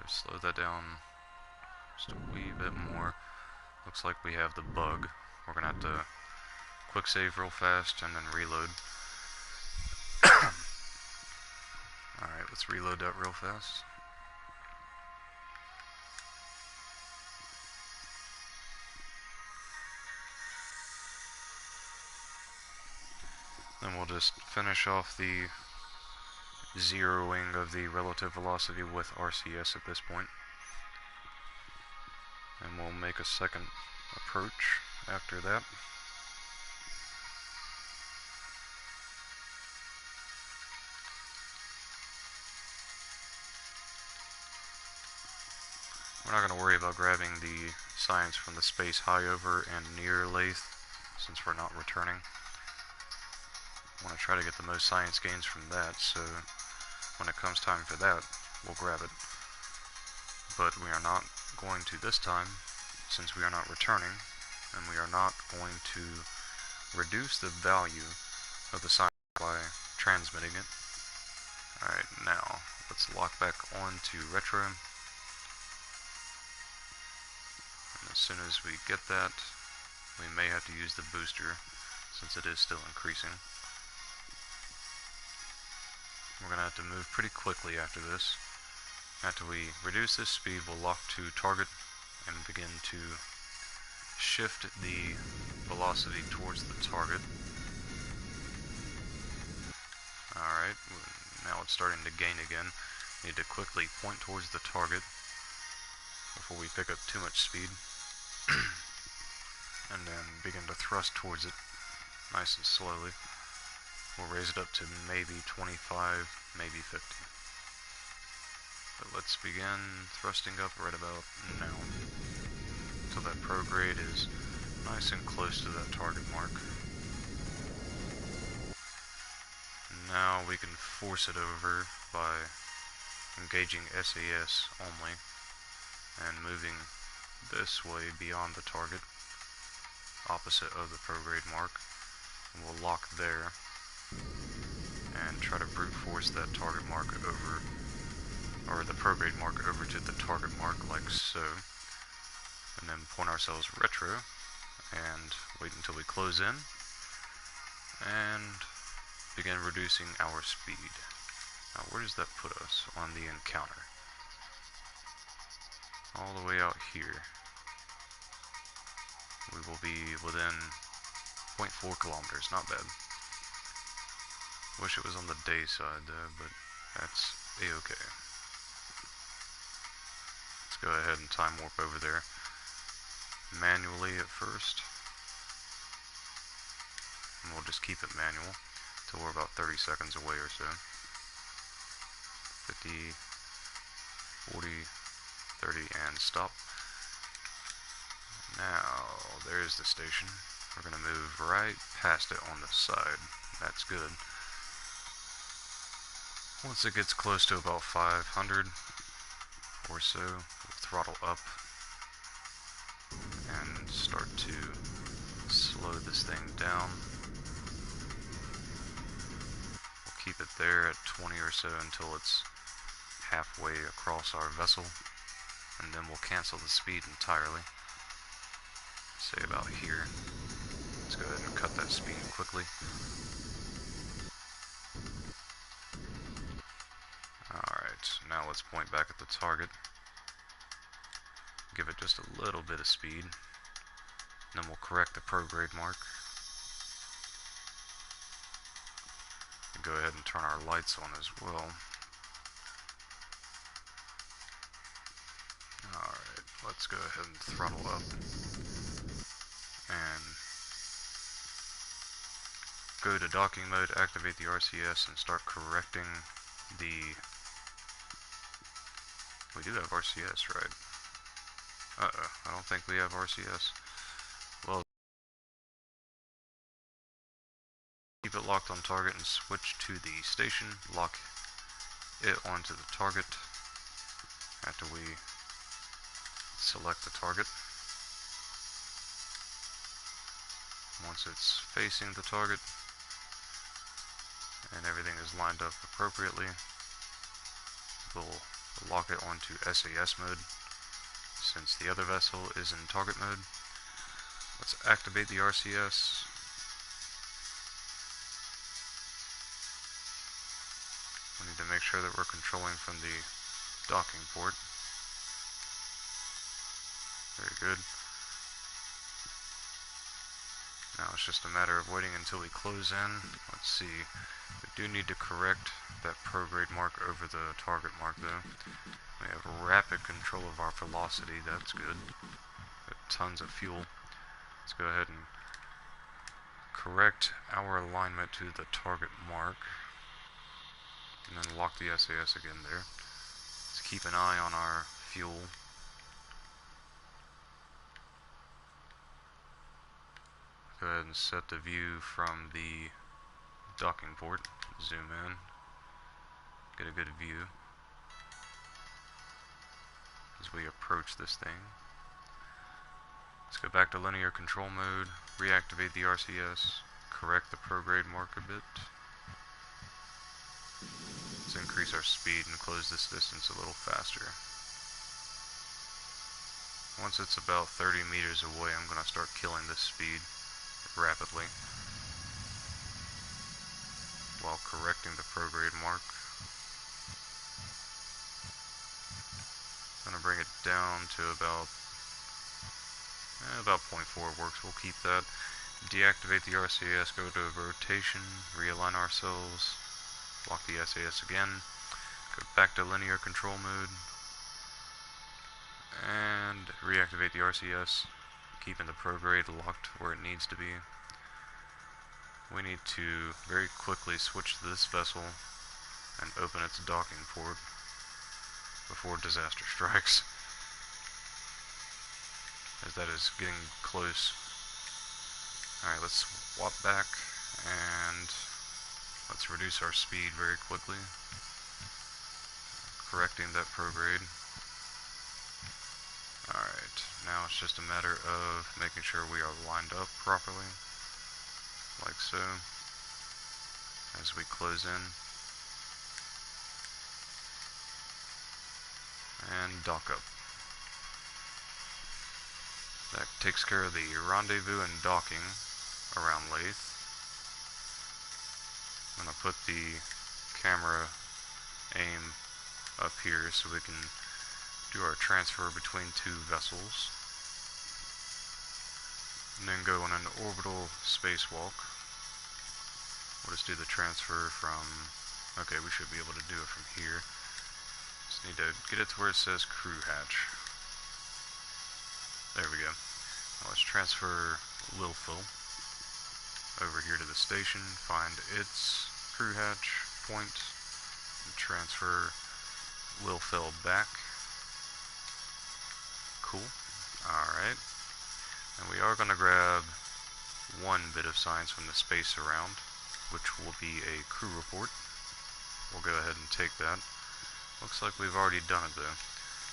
slow that down just a wee bit more. Looks like we have the bug. We're gonna have to quick save real fast and then reload. Alright, let's reload that real fast. Then we'll just finish off the zeroing of the relative velocity with RCS at this point. And we'll make a second approach after that. We're not going to worry about grabbing the science from the space high over and near Laythe, since we're not returning. I want to try to get the most science gains from that, so when it comes time for that, we'll grab it. But we are not going to this time, since we are not returning, and we are not going to reduce the value of the science by transmitting it. Alright, now let's lock back on to retro. As soon as we get that, we may have to use the booster, since it is still increasing. We're going to have to move pretty quickly after this. After we reduce this speed, we'll lock to target and begin to shift the velocity towards the target. Alright, now it's starting to gain again. Need to quickly point towards the target before we pick up too much speed. And then begin to thrust towards it nice and slowly. We'll raise it up to maybe 25, maybe 50. But let's begin thrusting up right about now, until that prograde is nice and close to that target mark. Now we can force it over by engaging SAS only and moving this way beyond the target, opposite of the prograde mark, and we'll lock there and try to brute force that target mark over, or the prograde mark over to the target mark, like so, and then point ourselves retro and wait until we close in and begin reducing our speed. Now where does that put us on the encounter? All the way out here. We will be within 0.4 kilometers, not bad. Wish it was on the day side though, but that's a-okay. Let's go ahead and time warp over there manually at first. And we'll just keep it manual till we're about 30 seconds away or so. 50, 40, 30, and stop. Now, there's the station. We're going to move right past it on the side. That's good. Once it gets close to about 500 or so, we'll throttle up and start to slow this thing down. We'll keep it there at 20 or so until it's halfway across our vessel, and then we'll cancel the speed entirely. Say about here. Let's go ahead and cut that speed quickly. Alright, now let's point back at the target. Give it just a little bit of speed. Then we'll correct the prograde mark. And go ahead and turn our lights on as well. Alright, let's go ahead and throttle up and go to docking mode, activate the RCS, and start correcting the... We do have RCS, right? Uh-oh, I don't think we have RCS. Well, keep it locked on target and switch to the station. Lock it onto the target after we select the target. Once it's facing the target and everything is lined up appropriately, we'll lock it onto SAS mode since the other vessel is in target mode. Let's activate the RCS. We need to make sure that we're controlling from the docking port. Very good. Now it's just a matter of waiting until we close in. Let's see. We do need to correct that prograde mark over the target mark though. We have rapid control of our velocity, that's good. Got tons of fuel. Let's go ahead and correct our alignment to the target mark. And then lock the SAS again there. Let's keep an eye on our fuel. Go ahead and set the view from the docking port. Zoom in. Get a good view as we approach this thing. Let's go back to linear control mode, reactivate the RCS, correct the prograde mark a bit. Let's increase our speed and close this distance a little faster. Once it's about 30 meters away, I'm going to start killing this speed rapidly while correcting the prograde mark. I'm going to bring it down to about 0.4 works. We'll keep that. Deactivate the RCS, go to rotation, realign ourselves, lock the SAS again, go back to linear control mode, and reactivate the RCS, keeping the prograde locked where it needs to be. We need to very quickly switch to this vessel and open its docking port before disaster strikes, as that is getting close. Alright, let's swap back and let's reduce our speed very quickly, correcting that prograde. Alright, now it's just a matter of making sure we are lined up properly, like so, as we close in, and dock up. That takes care of the rendezvous and docking around Laythe. I'm going to put the camera aim up here so we can do our transfer between two vessels, and then go on an orbital spacewalk. We'll just do the transfer from, okay, we should be able to do it from here. Just need to get it to where it says crew hatch. There we go. Now let's transfer Laythe over here to the station, find its crew hatch point, and transfer Laythe back. Cool. Alright. And we are going to grab one bit of science from the space around, which will be a crew report. We'll go ahead and take that. Looks like we've already done it though,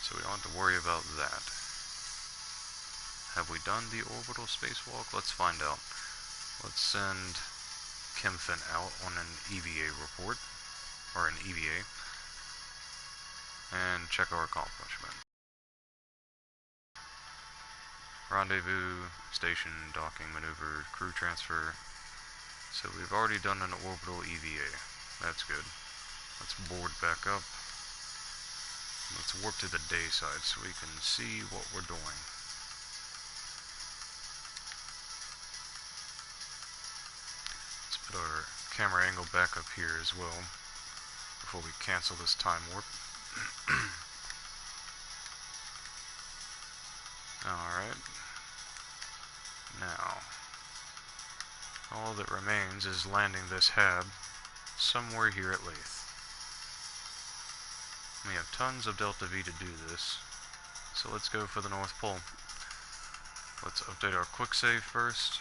so we don't have to worry about that. Have we done the orbital spacewalk? Let's find out. Let's send Chemfin out on an EVA report, or an EVA, and check our accomplishment. Rendezvous, station, docking, maneuver, crew transfer. So we've already done an orbital EVA. That's good. Let's board back up. Let's warp to the day side so we can see what we're doing. Let's put our camera angle back up here as well before we cancel this time warp. Alright. Now, All that remains is landing this hab somewhere here at Laythe. We have tons of Delta V to do this, so let's go for the North Pole. Let's update our quick save first.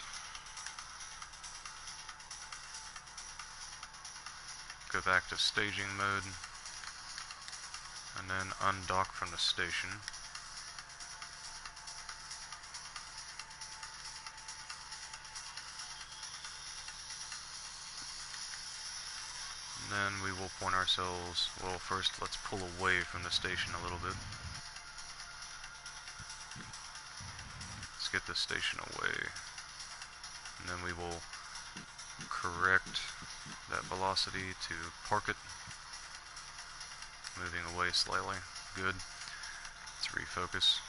Go back to staging mode, and then undock from the station. And then we will point ourselves, well, first let's pull away from the station a little bit. Let's get the station away. And then we will correct that velocity to park it. Moving away slightly. Good. Let's refocus.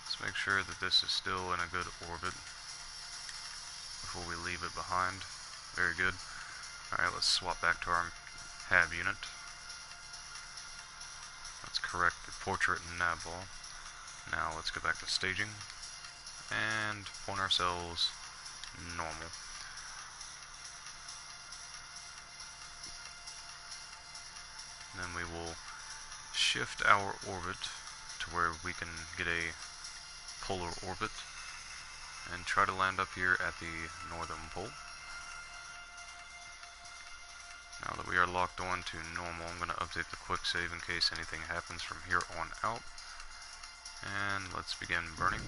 Let's make sure that this is still in a good orbit before we leave it behind. Very good. Alright, let's swap back to our hab unit. Let's correct the portrait and nav ball. Now let's go back to staging and point ourselves normal. And then we will shift our orbit to where we can get a polar orbit and try to land up here at the northern pole. Now that we are locked on to normal, I'm going to update the quick save in case anything happens from here on out. And let's begin burning.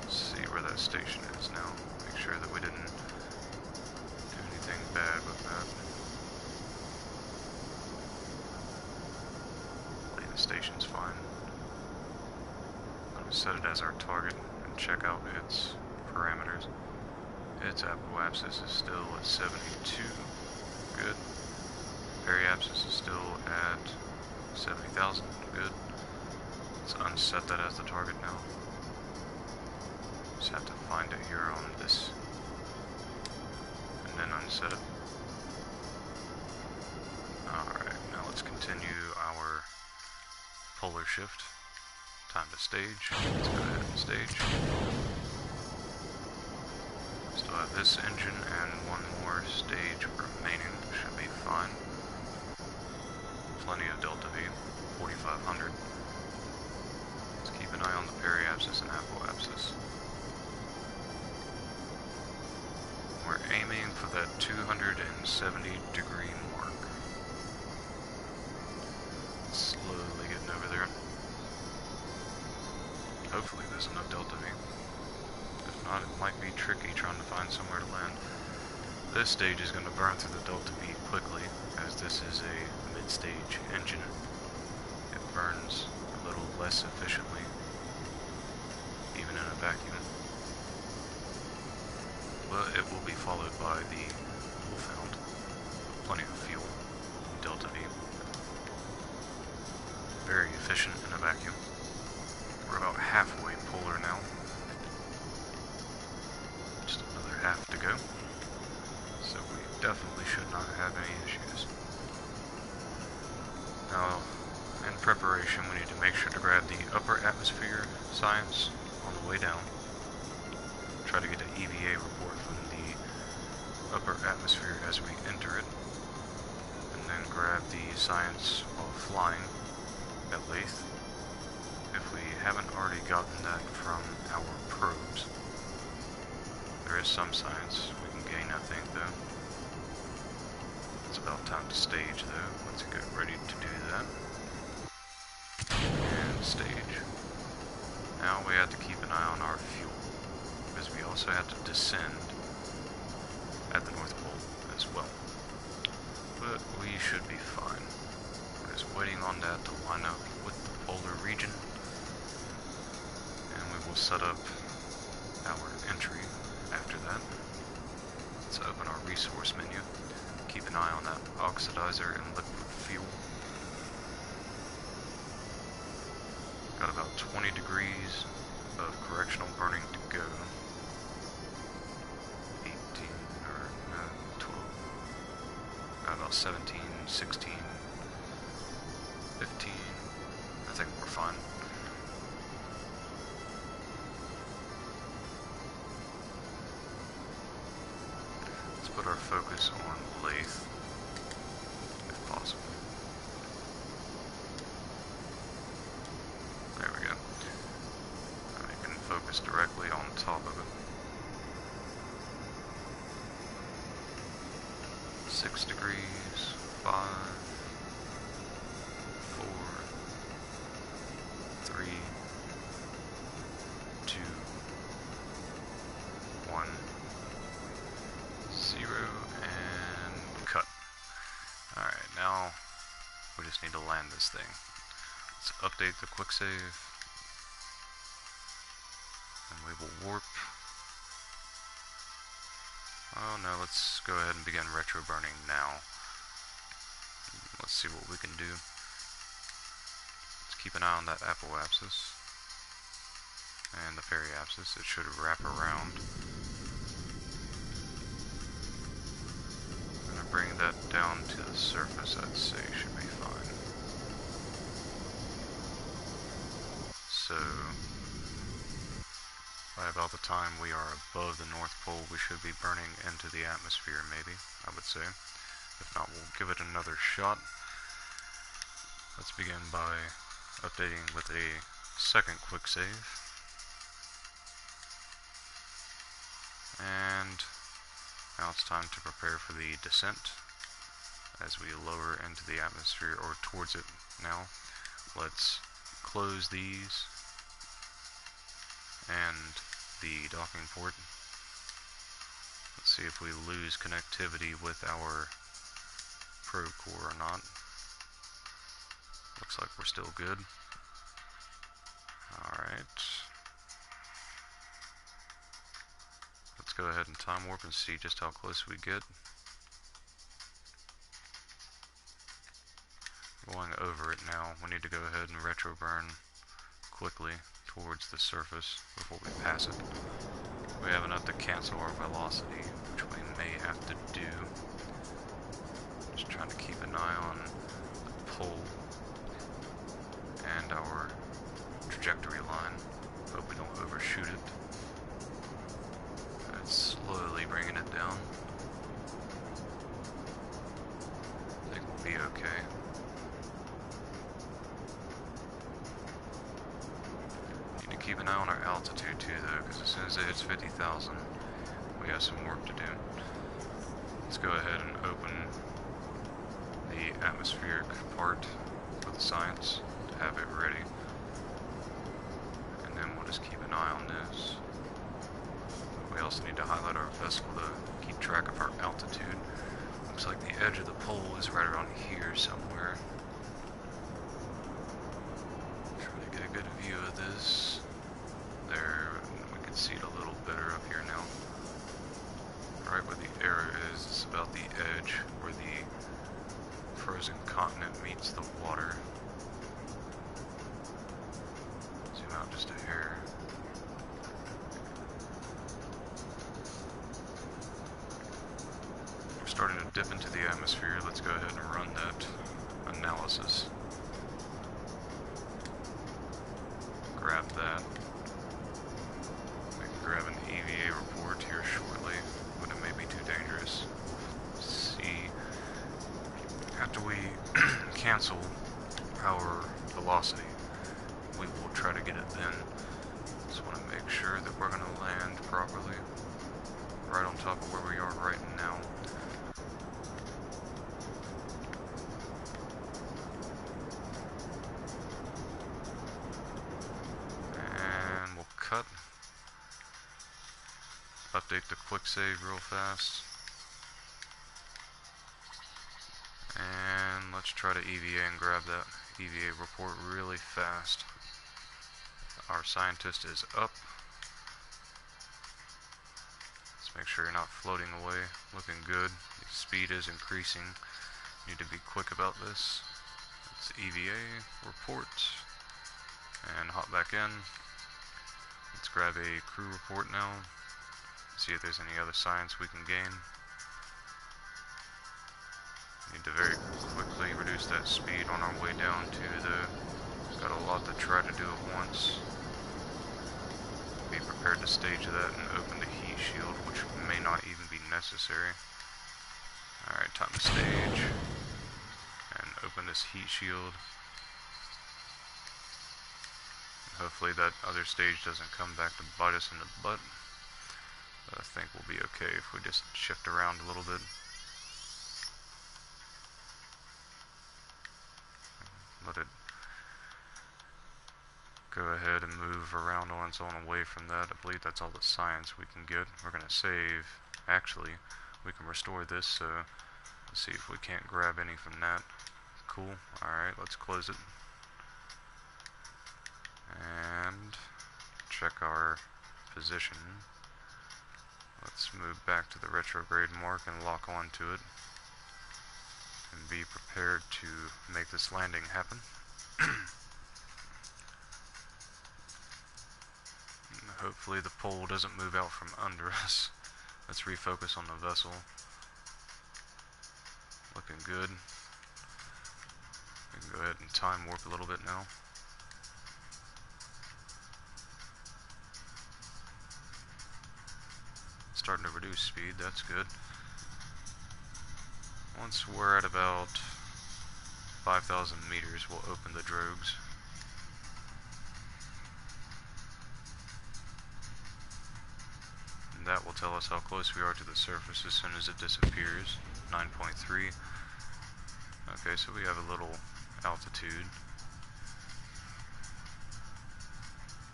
Let's see where that station is now. Make sure that we didn't do anything bad with that. The station's fine. I'm going to set it as our target and check out its parameters. Its apoapsis is still at 72. Good. Periapsis is still at 70,000. Good. Let's unset that as the target now. Just have to find it here on this. And then unset it. Alright, now let's continue our polar shift. Time to stage. Let's go ahead and stage. Still have this engine and one more stage remaining. Should be fine. Plenty of Delta V. 4,500. Let's keep an eye on the periapsis and apoapsis. We're aiming for that 270 degree mark. Slowly getting over there. Hopefully there's enough Delta V. If not, it might be tricky trying to find somewhere to land. This stage is going to burn through the Delta V quickly, as this is a mid-stage engine. It burns a little less efficiently, even in a vacuum. But it will be followed by the Wolfhound. Plenty of fuel, Delta V. Very efficient in a vacuum. We're about halfway polar now. Just another half to go. So we definitely should not have any issues. Now, in preparation, we need to make sure to grab the upper atmosphere science on the way down. Try to get an EVA report from the upper atmosphere as we enter it. And then grab the science while flying at Laythe. If we haven't already gotten that from our probes. There is some science we can gain, I think, though. It's about time to stage, though. Let's get ready to do that. And stage. Now we have to keep an eye on our fuel, because we also have to descend at the North Pole as well. But we should be fine. We're just waiting on that to line up with the polar region. And we will set up our entry after that. Let's open our resource menu. Keep an eye on that oxidizer and liquid fuel. Got about 20 degrees of correctional burning to go. 18 or no, 12. Got about 17, 16 put our focus on Laythe, if possible. There we go. Now you can focus directly on top of it. 6 degrees, 5, 4, 3, 2, 1, 0, and cut. Alright, now we just need to land this thing. Let's update the quick save, and we will warp. Oh no, let's go ahead and begin retro burning now. Let's see what we can do. Let's keep an eye on that apoapsis and the periapsis. It should wrap around. I'm going to bring that down to the surface, I'd say should be fine. So, by about the time we are above the North Pole, we should be burning into the atmosphere, maybe, I would say. If not, we'll give it another shot. Let's begin by updating with a second quick save. And now it's time to prepare for the descent as we lower into the atmosphere, or towards it now. Let's close these and the docking port. Let's see if we lose connectivity with our probe core or not. Looks like we're still good. Alright. Let's go ahead and time warp and see just how close we get. Going over it now, we need to go ahead and retro burn quickly towards the surface before we pass it. We have enough to cancel our velocity, which we may have to do. Just trying to keep an eye on the pole and our trajectory line. Hope we don't overshoot it. It's slowly bringing it down. I think we'll be okay. Keep an eye on our altitude too, though, because as soon as it hits 50,000, we have some work to do. Let's go ahead and open the atmospheric part for the science to have it ready, and then we'll just keep an eye on this. We also need to highlight our vessel to keep track of our altitude. Looks like the edge of the pole is right around here somewhere. Try to get a good view of this. There, we can see it a little better up here now. Right where the arrow is, it's about the edge where the frozen continent meets the water. Zoom out just a hair. We're starting to dip into the atmosphere. Let's go ahead and run that analysis. Grab that. Grab an EVA report here shortly, but it may be too dangerous. See, after we cancel our velocity, we will try to get it then. Just want to make sure that we're going to land properly, right on top of where we are right now. And we'll cut. Update the quick save real fast. And let's try to EVA and grab that EVA report really fast. Our scientist is up. Let's make sure you're not floating away. Looking good. The speed is increasing. Need to be quick about this. Let's EVA report and hop back in. Let's grab a crew report now. See if there's any other science we can gain. Need to very quickly reduce that speed on our way down to the... Got a lot to try to do at once. Be prepared to stage that and open the heat shield, which may not even be necessary. Alright, time to stage. And open this heat shield. Hopefully that other stage doesn't come back to bite us in the butt. But I think we'll be okay if we just shift around a little bit. Let it go ahead and move around on its own away from that. I believe that's all the science we can get. We're going to save. Actually, we can restore this, so let's see if we can't grab any from that. Cool. Alright, let's close it. And check our position. Let's move back to the retrograde mark and lock onto it. And be prepared to make this landing happen. Hopefully the pole doesn't move out from under us. Let's refocus on the vessel. Looking good. We can go ahead and time warp a little bit now. Starting to reduce speed, that's good. Once we're at about 5,000 meters, we'll open the drogues. And that will tell us how close we are to the surface as soon as it disappears. 9.3. Okay, so we have a little altitude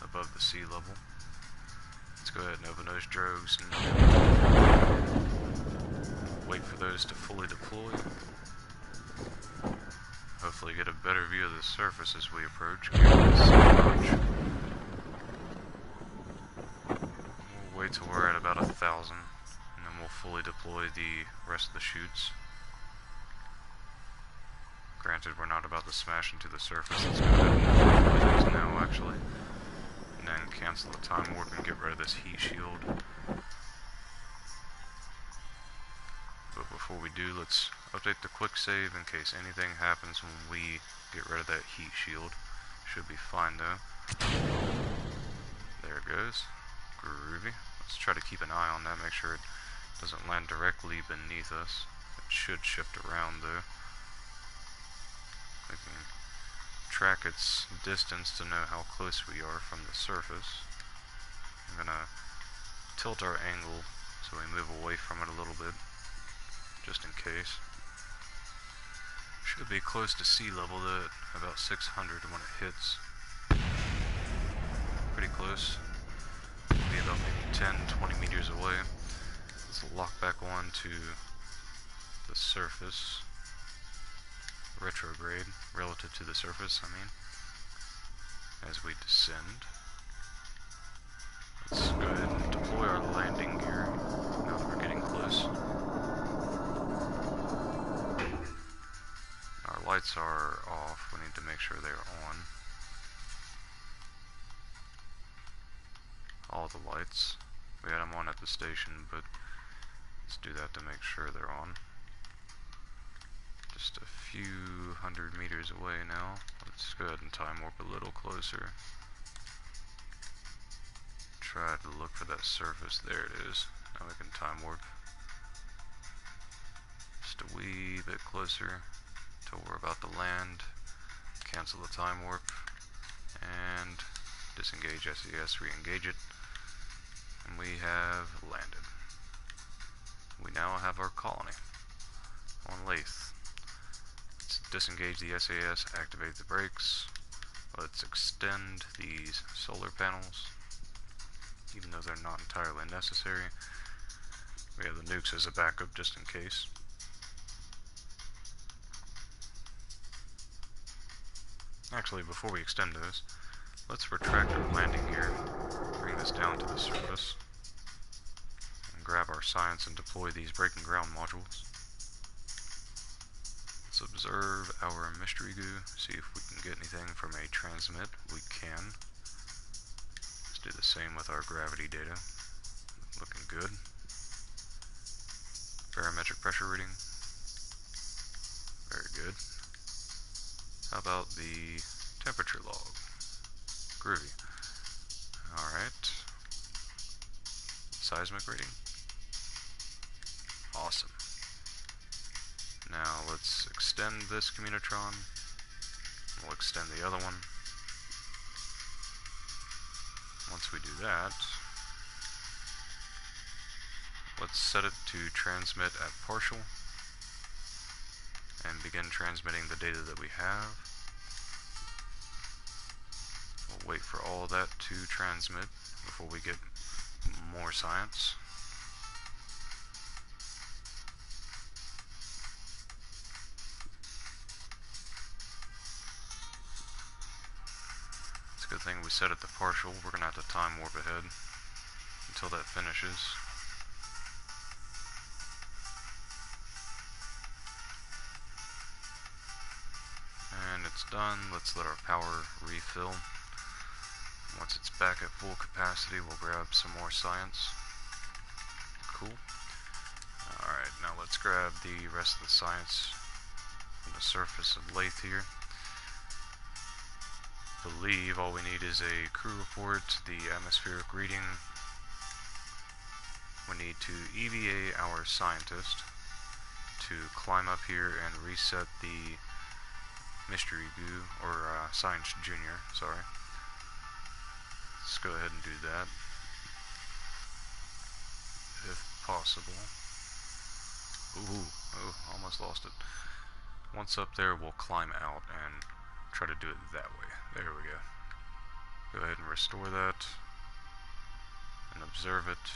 above the sea level. Let's go ahead and open those drogues and wait for those to fully deploy. Hopefully get a better view of the surface as we approach. We'll wait till we're at about 1,000 and then we'll fully deploy the rest of the chutes. Granted, we're not about to smash into the surface. Let's go ahead and deploy those now, actually. And then cancel the time warp and get rid of this heat shield. But before we do, let's update the quick save in case anything happens when we get rid of that heat shield. Should be fine though. There it goes. Groovy. Let's try to keep an eye on that, make sure it doesn't land directly beneath us. It should shift around though. We can track its distance to know how close we are from the surface. I'm gonna tilt our angle so we move away from it a little bit, just in case. Should be close to sea level though, at about 600 when it hits. Pretty close. Be about maybe 10-20 meters away. Let's lock back on to the surface. Retrograde, relative to the surface, I mean, as we descend. Let's go ahead and deploy our landing gear now that we're getting close. Our lights are off, we need to make sure they're on. All the lights. We had them on at the station, but let's do that to make sure they're on. Just a few hundred meters away now. Let's go ahead and time warp a little closer. Try to look for that surface. There it is. Now we can time warp just a wee bit closer till we're about to land. Cancel the time warp and disengage SES, re-engage it, and we have landed. We now have our colony on Laythe. Disengage the SAS, activate the brakes. Let's extend these solar panels, even though they're not entirely necessary. We have the nukes as a backup just in case. Actually, before we extend those, let's retract our landing gear, bring this down to the surface, and grab our science and deploy these breaking ground modules. Let's observe our mystery goo, see if we can get anything from a transmit. We can. Let's do the same with our gravity data. Looking good. Barometric pressure reading. Very good. How about the temperature log? Groovy. Alright. Seismic reading. Awesome. Now let's extend this communitron. We'll extend the other one. Once we do that, let's set it to transmit at partial and begin transmitting the data that we have. We'll wait for all of that to transmit before we get more science. It's a good thing we set it to partial. We're going to have to time warp ahead until that finishes. And it's done. Let's let our power refill. Once it's back at full capacity, we'll grab some more science. Cool. Alright, now let's grab the rest of the science from the surface of Laythe here. I believe all we need is a crew report, the atmospheric reading. We need to EVA our scientist to climb up here and reset the mystery goo, or science junior, sorry. Let's go ahead and do that, if possible. Ooh, oh, almost lost it. Once up there, we'll climb out and try to do it that way. There we go. Go ahead and restore that, and observe it.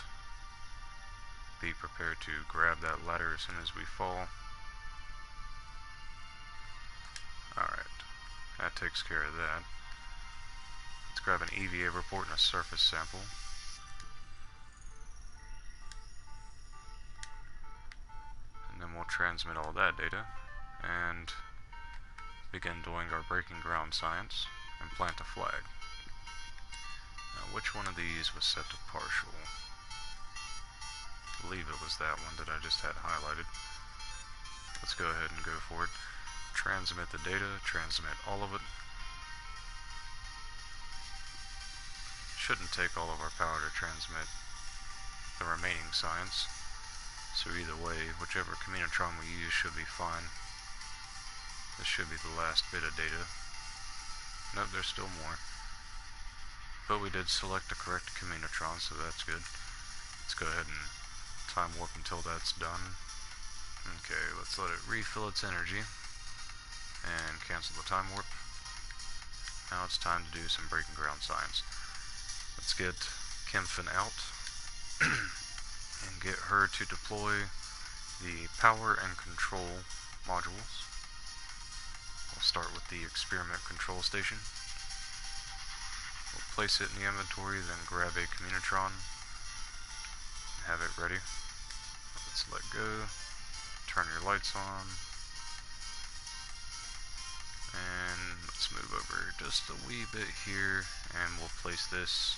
Be prepared to grab that ladder as soon as we fall. Alright, that takes care of that. Let's grab an EVA report and a surface sample. And then we'll transmit all that data and begin doing our breaking ground science and plant a flag. Now, which one of these was set to partial? I believe it was that one that I just had highlighted. Let's go ahead and go for it. Transmit the data, transmit all of it. Shouldn't take all of our power to transmit the remaining science. So either way, whichever communitron we use should be fine. This should be the last bit of data. Nope, there's still more. But we did select the correct communitron, so that's good. Let's go ahead and time warp until that's done. Okay, let's let it refill its energy and cancel the time warp. Now it's time to do some breaking ground science. Let's get Kempfin out and get her to deploy the power and control modules. We'll start with the experiment control station. We'll place it in the inventory, then grab a communitron and have it ready. Let's let go, turn your lights on, and let's move over just a wee bit here, and we'll place this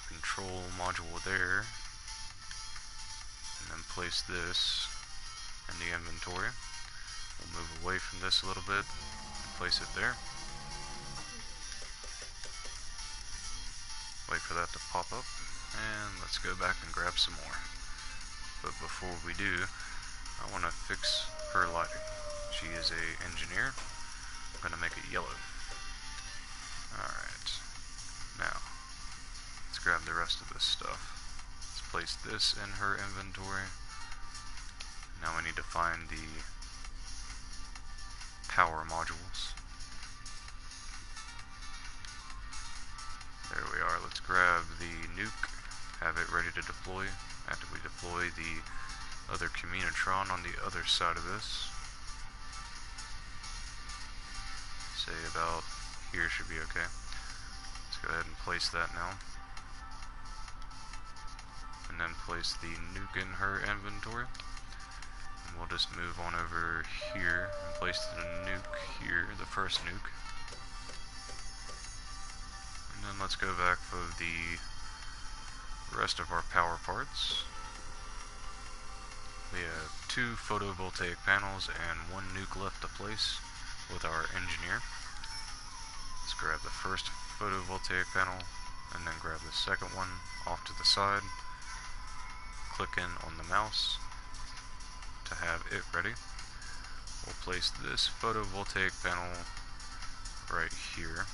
control module there, and then place this in the inventory. We'll move away from this a little bit and place it there. Wait for that to pop up, and let's go back and grab some more. But before we do, I want to fix her lighting. She is a engineer. I'm going to make it yellow. Alright, now let's grab the rest of this stuff. Let's place this in her inventory. Now we need to find the power modules. There we are. Let's grab the nuke, have it ready to deploy after we deploy the other communitron on the other side of this. Say about here should be okay. Let's go ahead and place that now. And then place the nuke in her inventory. And we'll just move on over here and place the nuke here, the first nuke. And then let's go back for the rest of our power parts. We have 2 photovoltaic panels and 1 nuke left to place with our engineer. Let's grab the first photovoltaic panel and then grab the second one off to the side. Click in on the mouse to have it ready. We'll place this photovoltaic panel right here.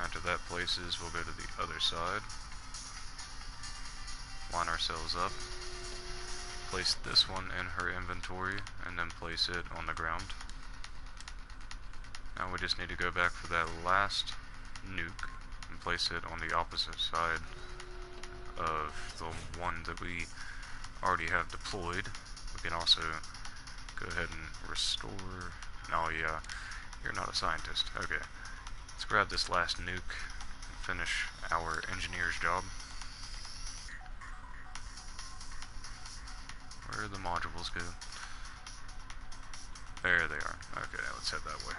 After that places, we'll go to the other side, line ourselves up, place this one in her inventory, and then place it on the ground. Now we just need to go back for that last nuke and place it on the opposite side of the one that we already have deployed. We can also go ahead and restore. No, yeah, you're not a scientist. Okay, let's grab this last nuke and finish our engineer's job. Where did the modules go? There they are. Okay, let's head that way.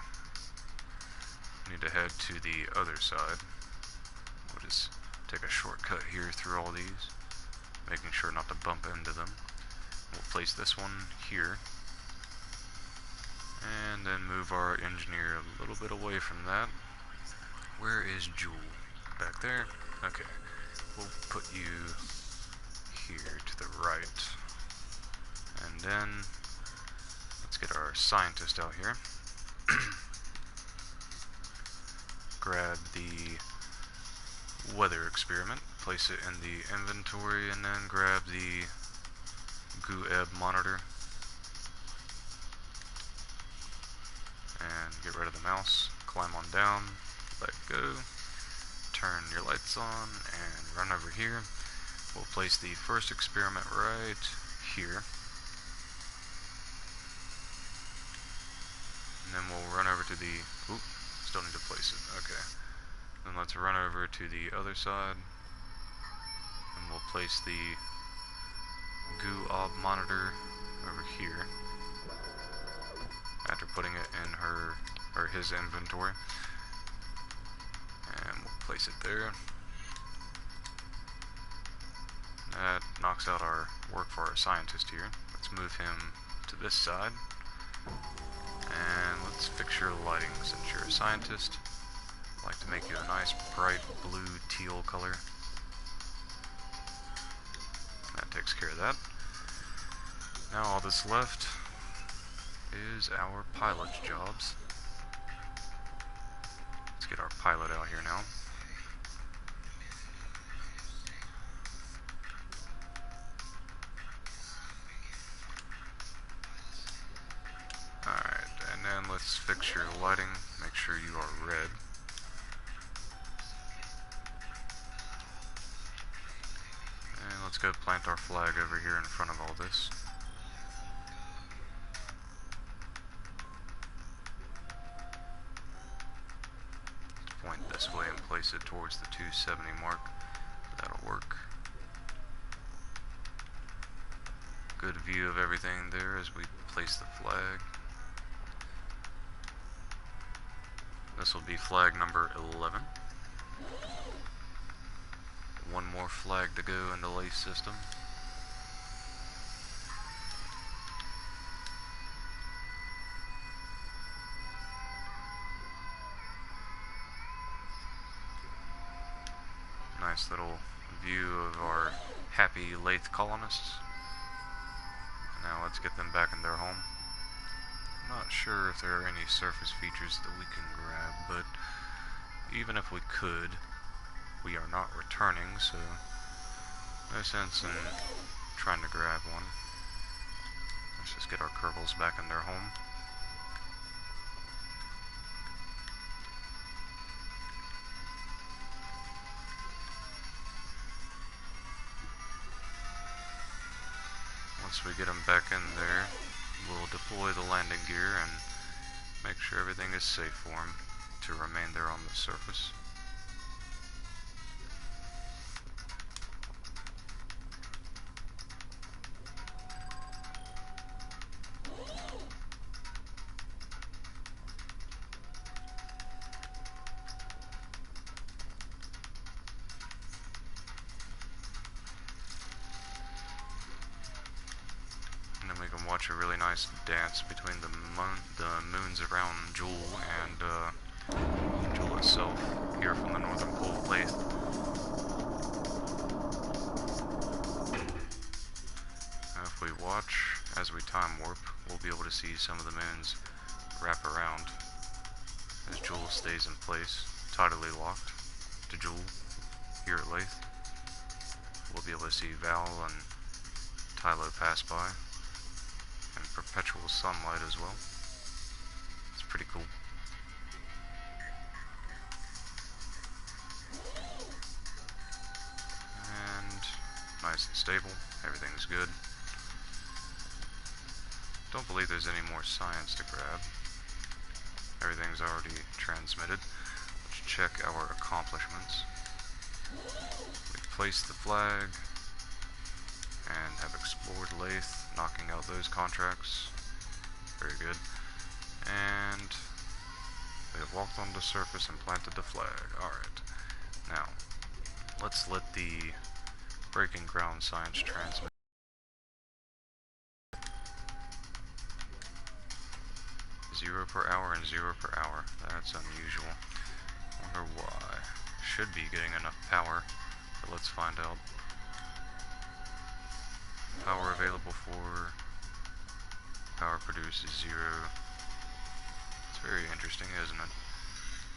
Need to head to the other side. We'll just take a shortcut here through all these, making sure not to bump into them. We'll place this one here, and then move our engineer a little bit away from that. Where is Jewel? Back there? Okay. We'll put you here to the right. And then let's get our scientist out here. Grab the weather experiment, place it in the inventory, and then grab the GUEB monitor and get rid of the mouse. Climb on down, let go, turn your lights on, and run over here. We'll place the first experiment right here. And then we'll run over to the, oop, still need to place it, okay. Then let's run over to the other side, and we'll place the GUEB monitor over here, after putting it in her, or his inventory. And we'll place it there. That knocks out our work for our scientist here. Let's move him to this side. And let's fix your lighting since you're a scientist. I'd like to make you a nice bright blue teal color. That takes care of that. Now all that's left is our pilot's jobs. Let's get our pilot out here now. Alright, and then let's fix your lighting, make sure you are red. And let's go plant our flag over here in front of all this. Let's point this way and place it towards the 270 mark. That'll work. Good view of everything there as we place the flag. This will be flag number 11. One more flag to go in the Laythe system. Nice little view of our happy Laythe colonists. Now let's get them back in their home. I'm not sure if there are any surface features that we can grab, but even if we could, we are not returning, so no sense in trying to grab one. Let's just get our Kerbals back in their home. Once we get them back in there, we'll deploy the landing gear and make sure everything is safe for them to remain there on the surface. And then we can watch a really nice dance between the moons around Jewel and Jewel itself here from the northern pole of Laythe. to see some of the moons wrap around as Jewel stays in place, tidally locked to Jewel here at Laythe. We'll be able to see Val and Tylo pass by, and perpetual sunlight as well. It's pretty cool. And nice and stable, everything's good. Don't believe there's any more science to grab. Everything's already transmitted. Let's check our accomplishments. We've placed the flag and have explored Laythe, knocking out those contracts. Very good. And we have walked on the surface and planted the flag. Alright. Now, let's let the breaking ground science transmit. 0 per hour and 0 per hour. That's unusual. Wonder why. Should be getting enough power, but let's find out. Power available for power produced is 0. It's very interesting, isn't it?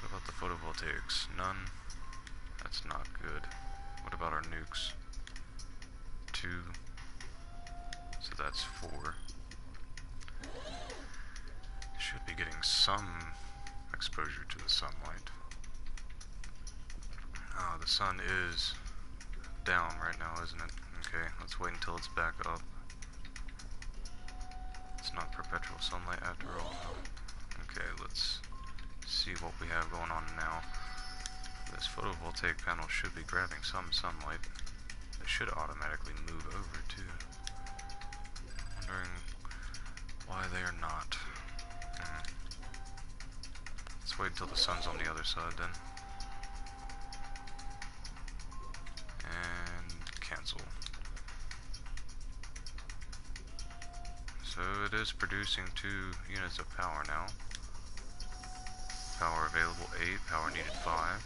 What about the photovoltaics? None. That's not good. What about our nukes? 2. So that's 4. Should be getting some exposure to the sunlight. Ah, the sun is down right now, isn't it? Okay, let's wait until it's back up. It's not perpetual sunlight after all. Okay, let's see what we have going on now. This photovoltaic panel should be grabbing some sunlight. It should automatically move over too. Wondering why they are not. Let's wait until the sun's on the other side then. And cancel. So it is producing 2 units of power now. Power available 8, power needed 5.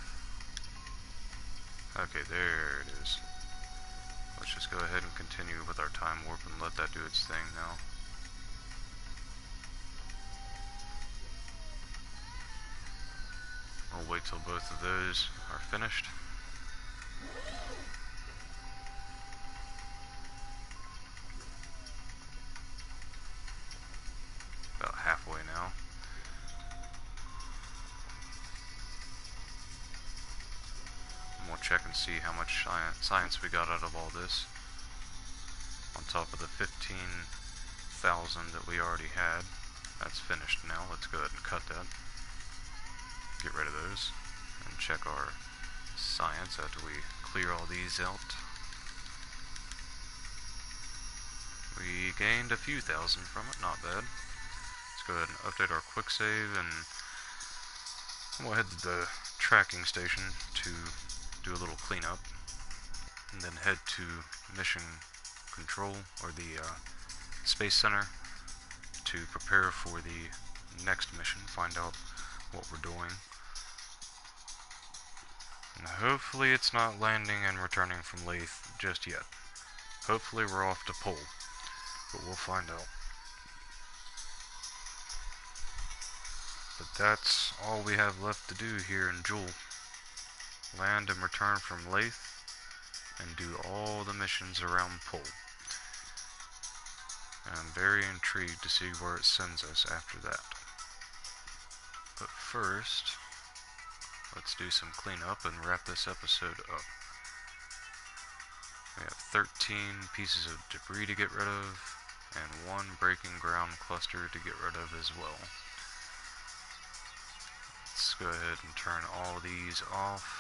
Okay, there it is. Let's just go ahead and continue with our time warp and let that do its thing now. We'll wait till both of those are finished. About halfway now. And we'll check and see how much science we got out of all this. On top of the 15,000 that we already had. That's finished now. Let's go ahead and cut that. Get rid of those and check our science after we clear all these out. We gained a few thousand from it, not bad. Let's go ahead and update our quick save, and we'll head to the tracking station to do a little cleanup, and then head to mission control, or the space center, to prepare for the next mission, find out what we're doing. And hopefully it's not landing and returning from Laythe just yet. Hopefully we're off to Pole, but we'll find out. But that's all we have left to do here in Jewel. Land and return from Laythe, and do all the missions around Pole. And I'm very intrigued to see where it sends us after that. But first, let's do some cleanup and wrap this episode up. We have 13 pieces of debris to get rid of, and 1 breaking ground cluster to get rid of as well. Let's go ahead and turn all these off.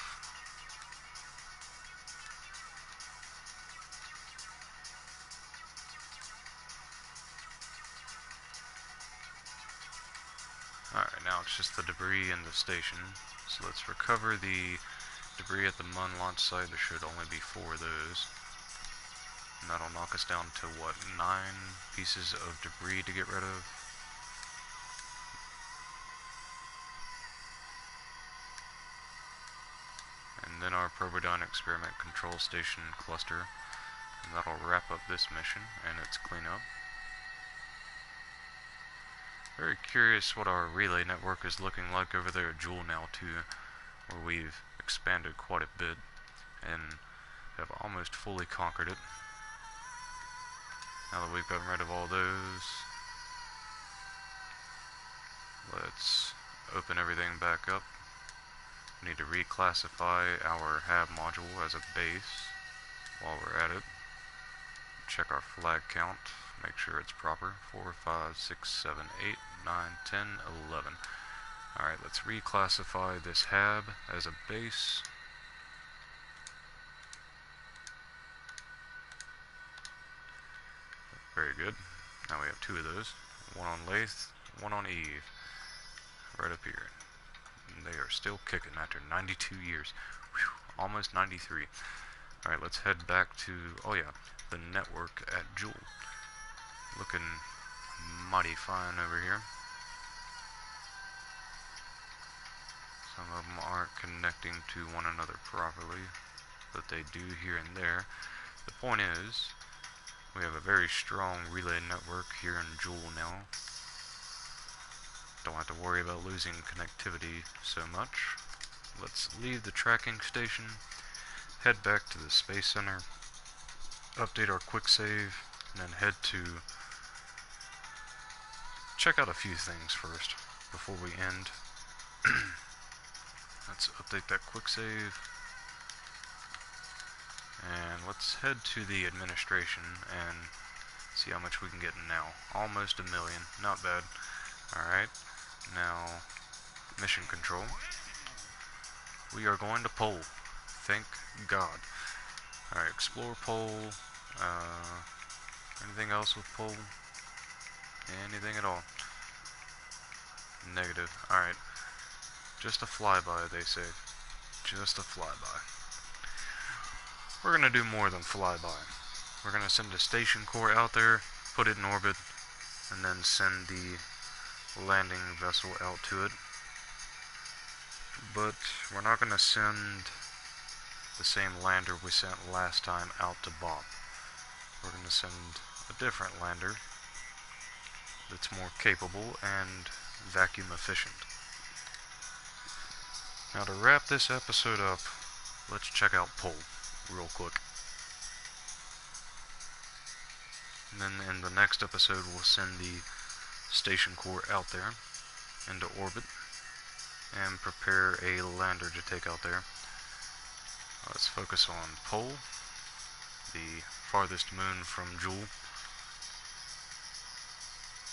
Alright, now it's just the debris in the station. So let's recover the debris at the Mun launch site. There should only be 4 of those. And that'll knock us down to, what, 9 pieces of debris to get rid of? And then our Probodyne Experiment Control Station cluster. And that'll wrap up this mission and its cleanup. Very curious what our relay network is looking like over there at Joule now too, where we've expanded quite a bit and have almost fully conquered it. Now that we've gotten rid of all those, let's open everything back up. We need to reclassify our hab module as a base while we're at it. Check our flag count, make sure it's proper. 4, 5, 6, 7, 8, 9, 10, 11. Alright, let's reclassify this hab as a base. Very good. Now we have 2 of those. One on Laythe, one on Eve. Right up here. And they are still kicking after 92 years. Whew, almost 93. Alright, let's head back to, oh yeah, the network at Joule. Looking mighty fine over here. Some of them aren't connecting to one another properly, but they do here and there. The point is, we have a very strong relay network here in Joule now. Don't have to worry about losing connectivity so much. Let's leave the tracking station, head back to the Space Center, update our quick save, and then head to check out a few things first before we end. Let's update that quick save. And let's head to the administration and see how much we can get now. Almost 1 million. Not bad. Alright. Now, mission control. We are going to Pole. Thank God. Alright, explore Pole. Anything else with Pole? Anything at all? Negative. Alright. Just a flyby, they say. Just a flyby. We're gonna do more than flyby. We're gonna send a station core out there, put it in orbit, and then send the landing vessel out to it. But we're not gonna send the same lander we sent last time out to Bob. We're gonna send a different lander that's more capable and vacuum efficient. Now to wrap this episode up, let's check out Pole real quick. And then in the next episode we'll send the station core out there into orbit and prepare a lander to take out there. Let's focus on Pole, the farthest moon from Joule.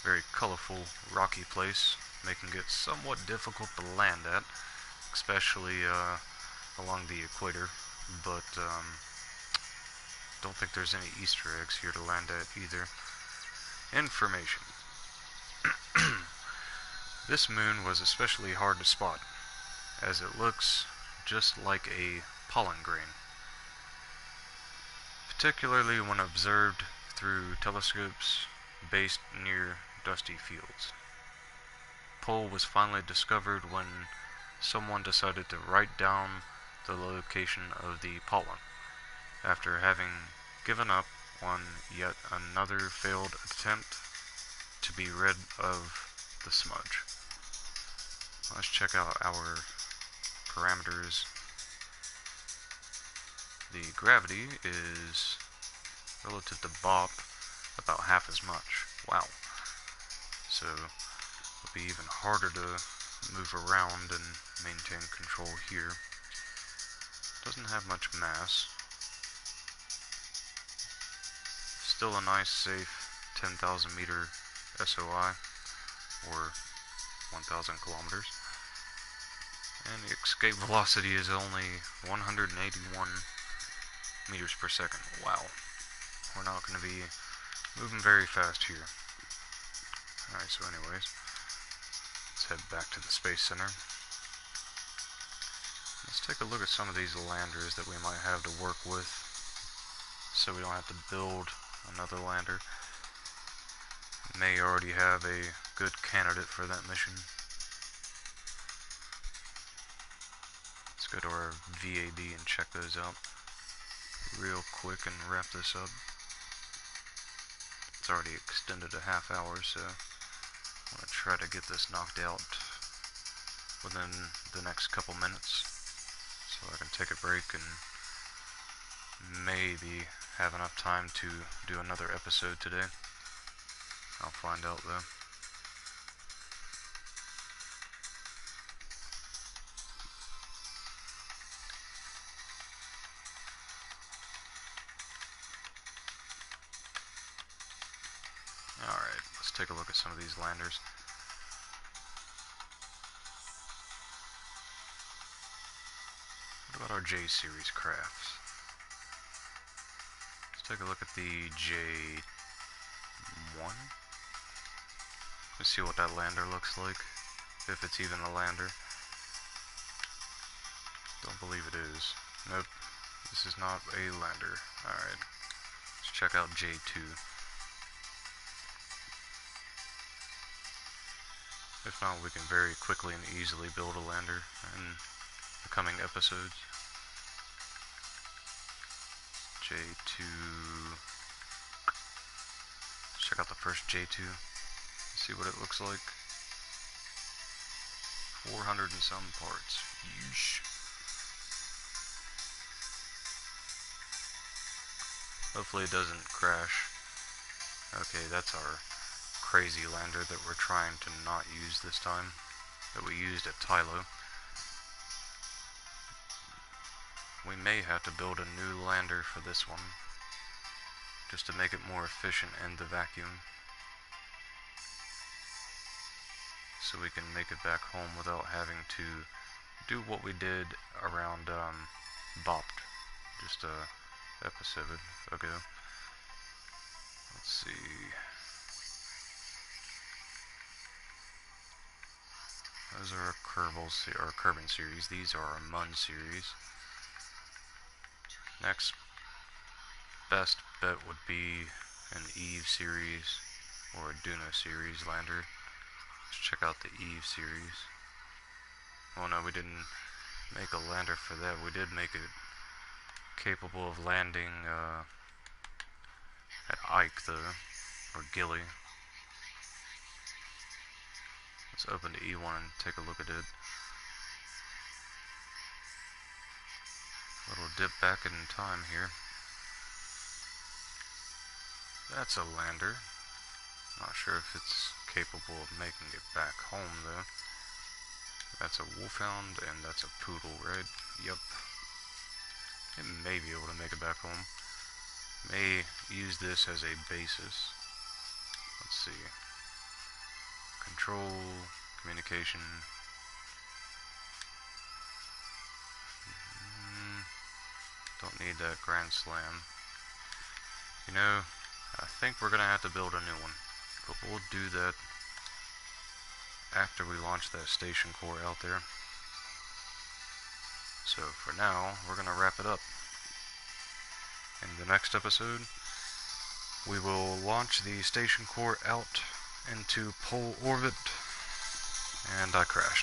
Very colorful, rocky place, making it somewhat difficult to land at, especially along the equator, but don't think there's any Easter eggs here to land at either. Information. This moon was especially hard to spot, as it looks just like a pollen grain, particularly when observed through telescopes based near dusty fields. Pole was finally discovered when someone decided to write down the location of the pollen, after having given up on yet another failed attempt to be rid of the smudge. Let's check out our parameters. The gravity is, relative to BOP, about half as much. Wow. So it'll be even harder to move around and maintain control here. Doesn't have much mass. Still a nice, safe 10,000 meter SOI, or 1,000 kilometers. And the escape velocity is only 181 meters per second. Wow. We're not going to be moving very fast here. Alright, so anyways, let's head back to the Space Center. Let's take a look at some of these landers that we might have to work with, so we don't have to build another lander. May already have a good candidate for that mission. Let's go to our VAD and check those out real quick and wrap this up. It's already extended a half hour, so I'm going to try to get this knocked out within the next couple minutes so I can take a break and maybe have enough time to do another episode today. I'll find out though. Alright, let's take a look at some of these landers. What about our J series crafts? Let's take a look at the J1. Let's see what that lander looks like, if it's even a lander. Don't believe it is. Nope, this is not a lander. Alright, let's check out J2. If not, we can very quickly and easily build a lander in the coming episodes. J2. Let's check out the first J2. See what it looks like. 400 and some parts. Yeesh. Hopefully it doesn't crash. Okay, that's our crazy lander that we're trying to not use this time, that we used at Tylo. We may have to build a new lander for this one, just to make it more efficient in the vacuum, so we can make it back home without having to do what we did around Bopped, just a episode ago. Let's see. Those are our Kerbin series. These are our Mun series. Next best bet would be an Eve series or a Duno series lander. Let's check out the Eve series. Oh no, we didn't make a lander for that. We did make it capable of landing at Ike though, or Gilly. Let's open to E1 and take a look at it. Little dip back in time here. That's a lander. Not sure if it's capable of making it back home though. That's a wolfhound and that's a poodle, right? Yep. It may be able to make it back home. May use this as a basis. Let's see. Control, communication. Don't need that Grand Slam. You know, I think we're gonna have to build a new one, but we'll do that after we launch that station core out there. So for now, we're gonna wrap it up. In the next episode, we will launch the station core out into pole orbit, and I crashed.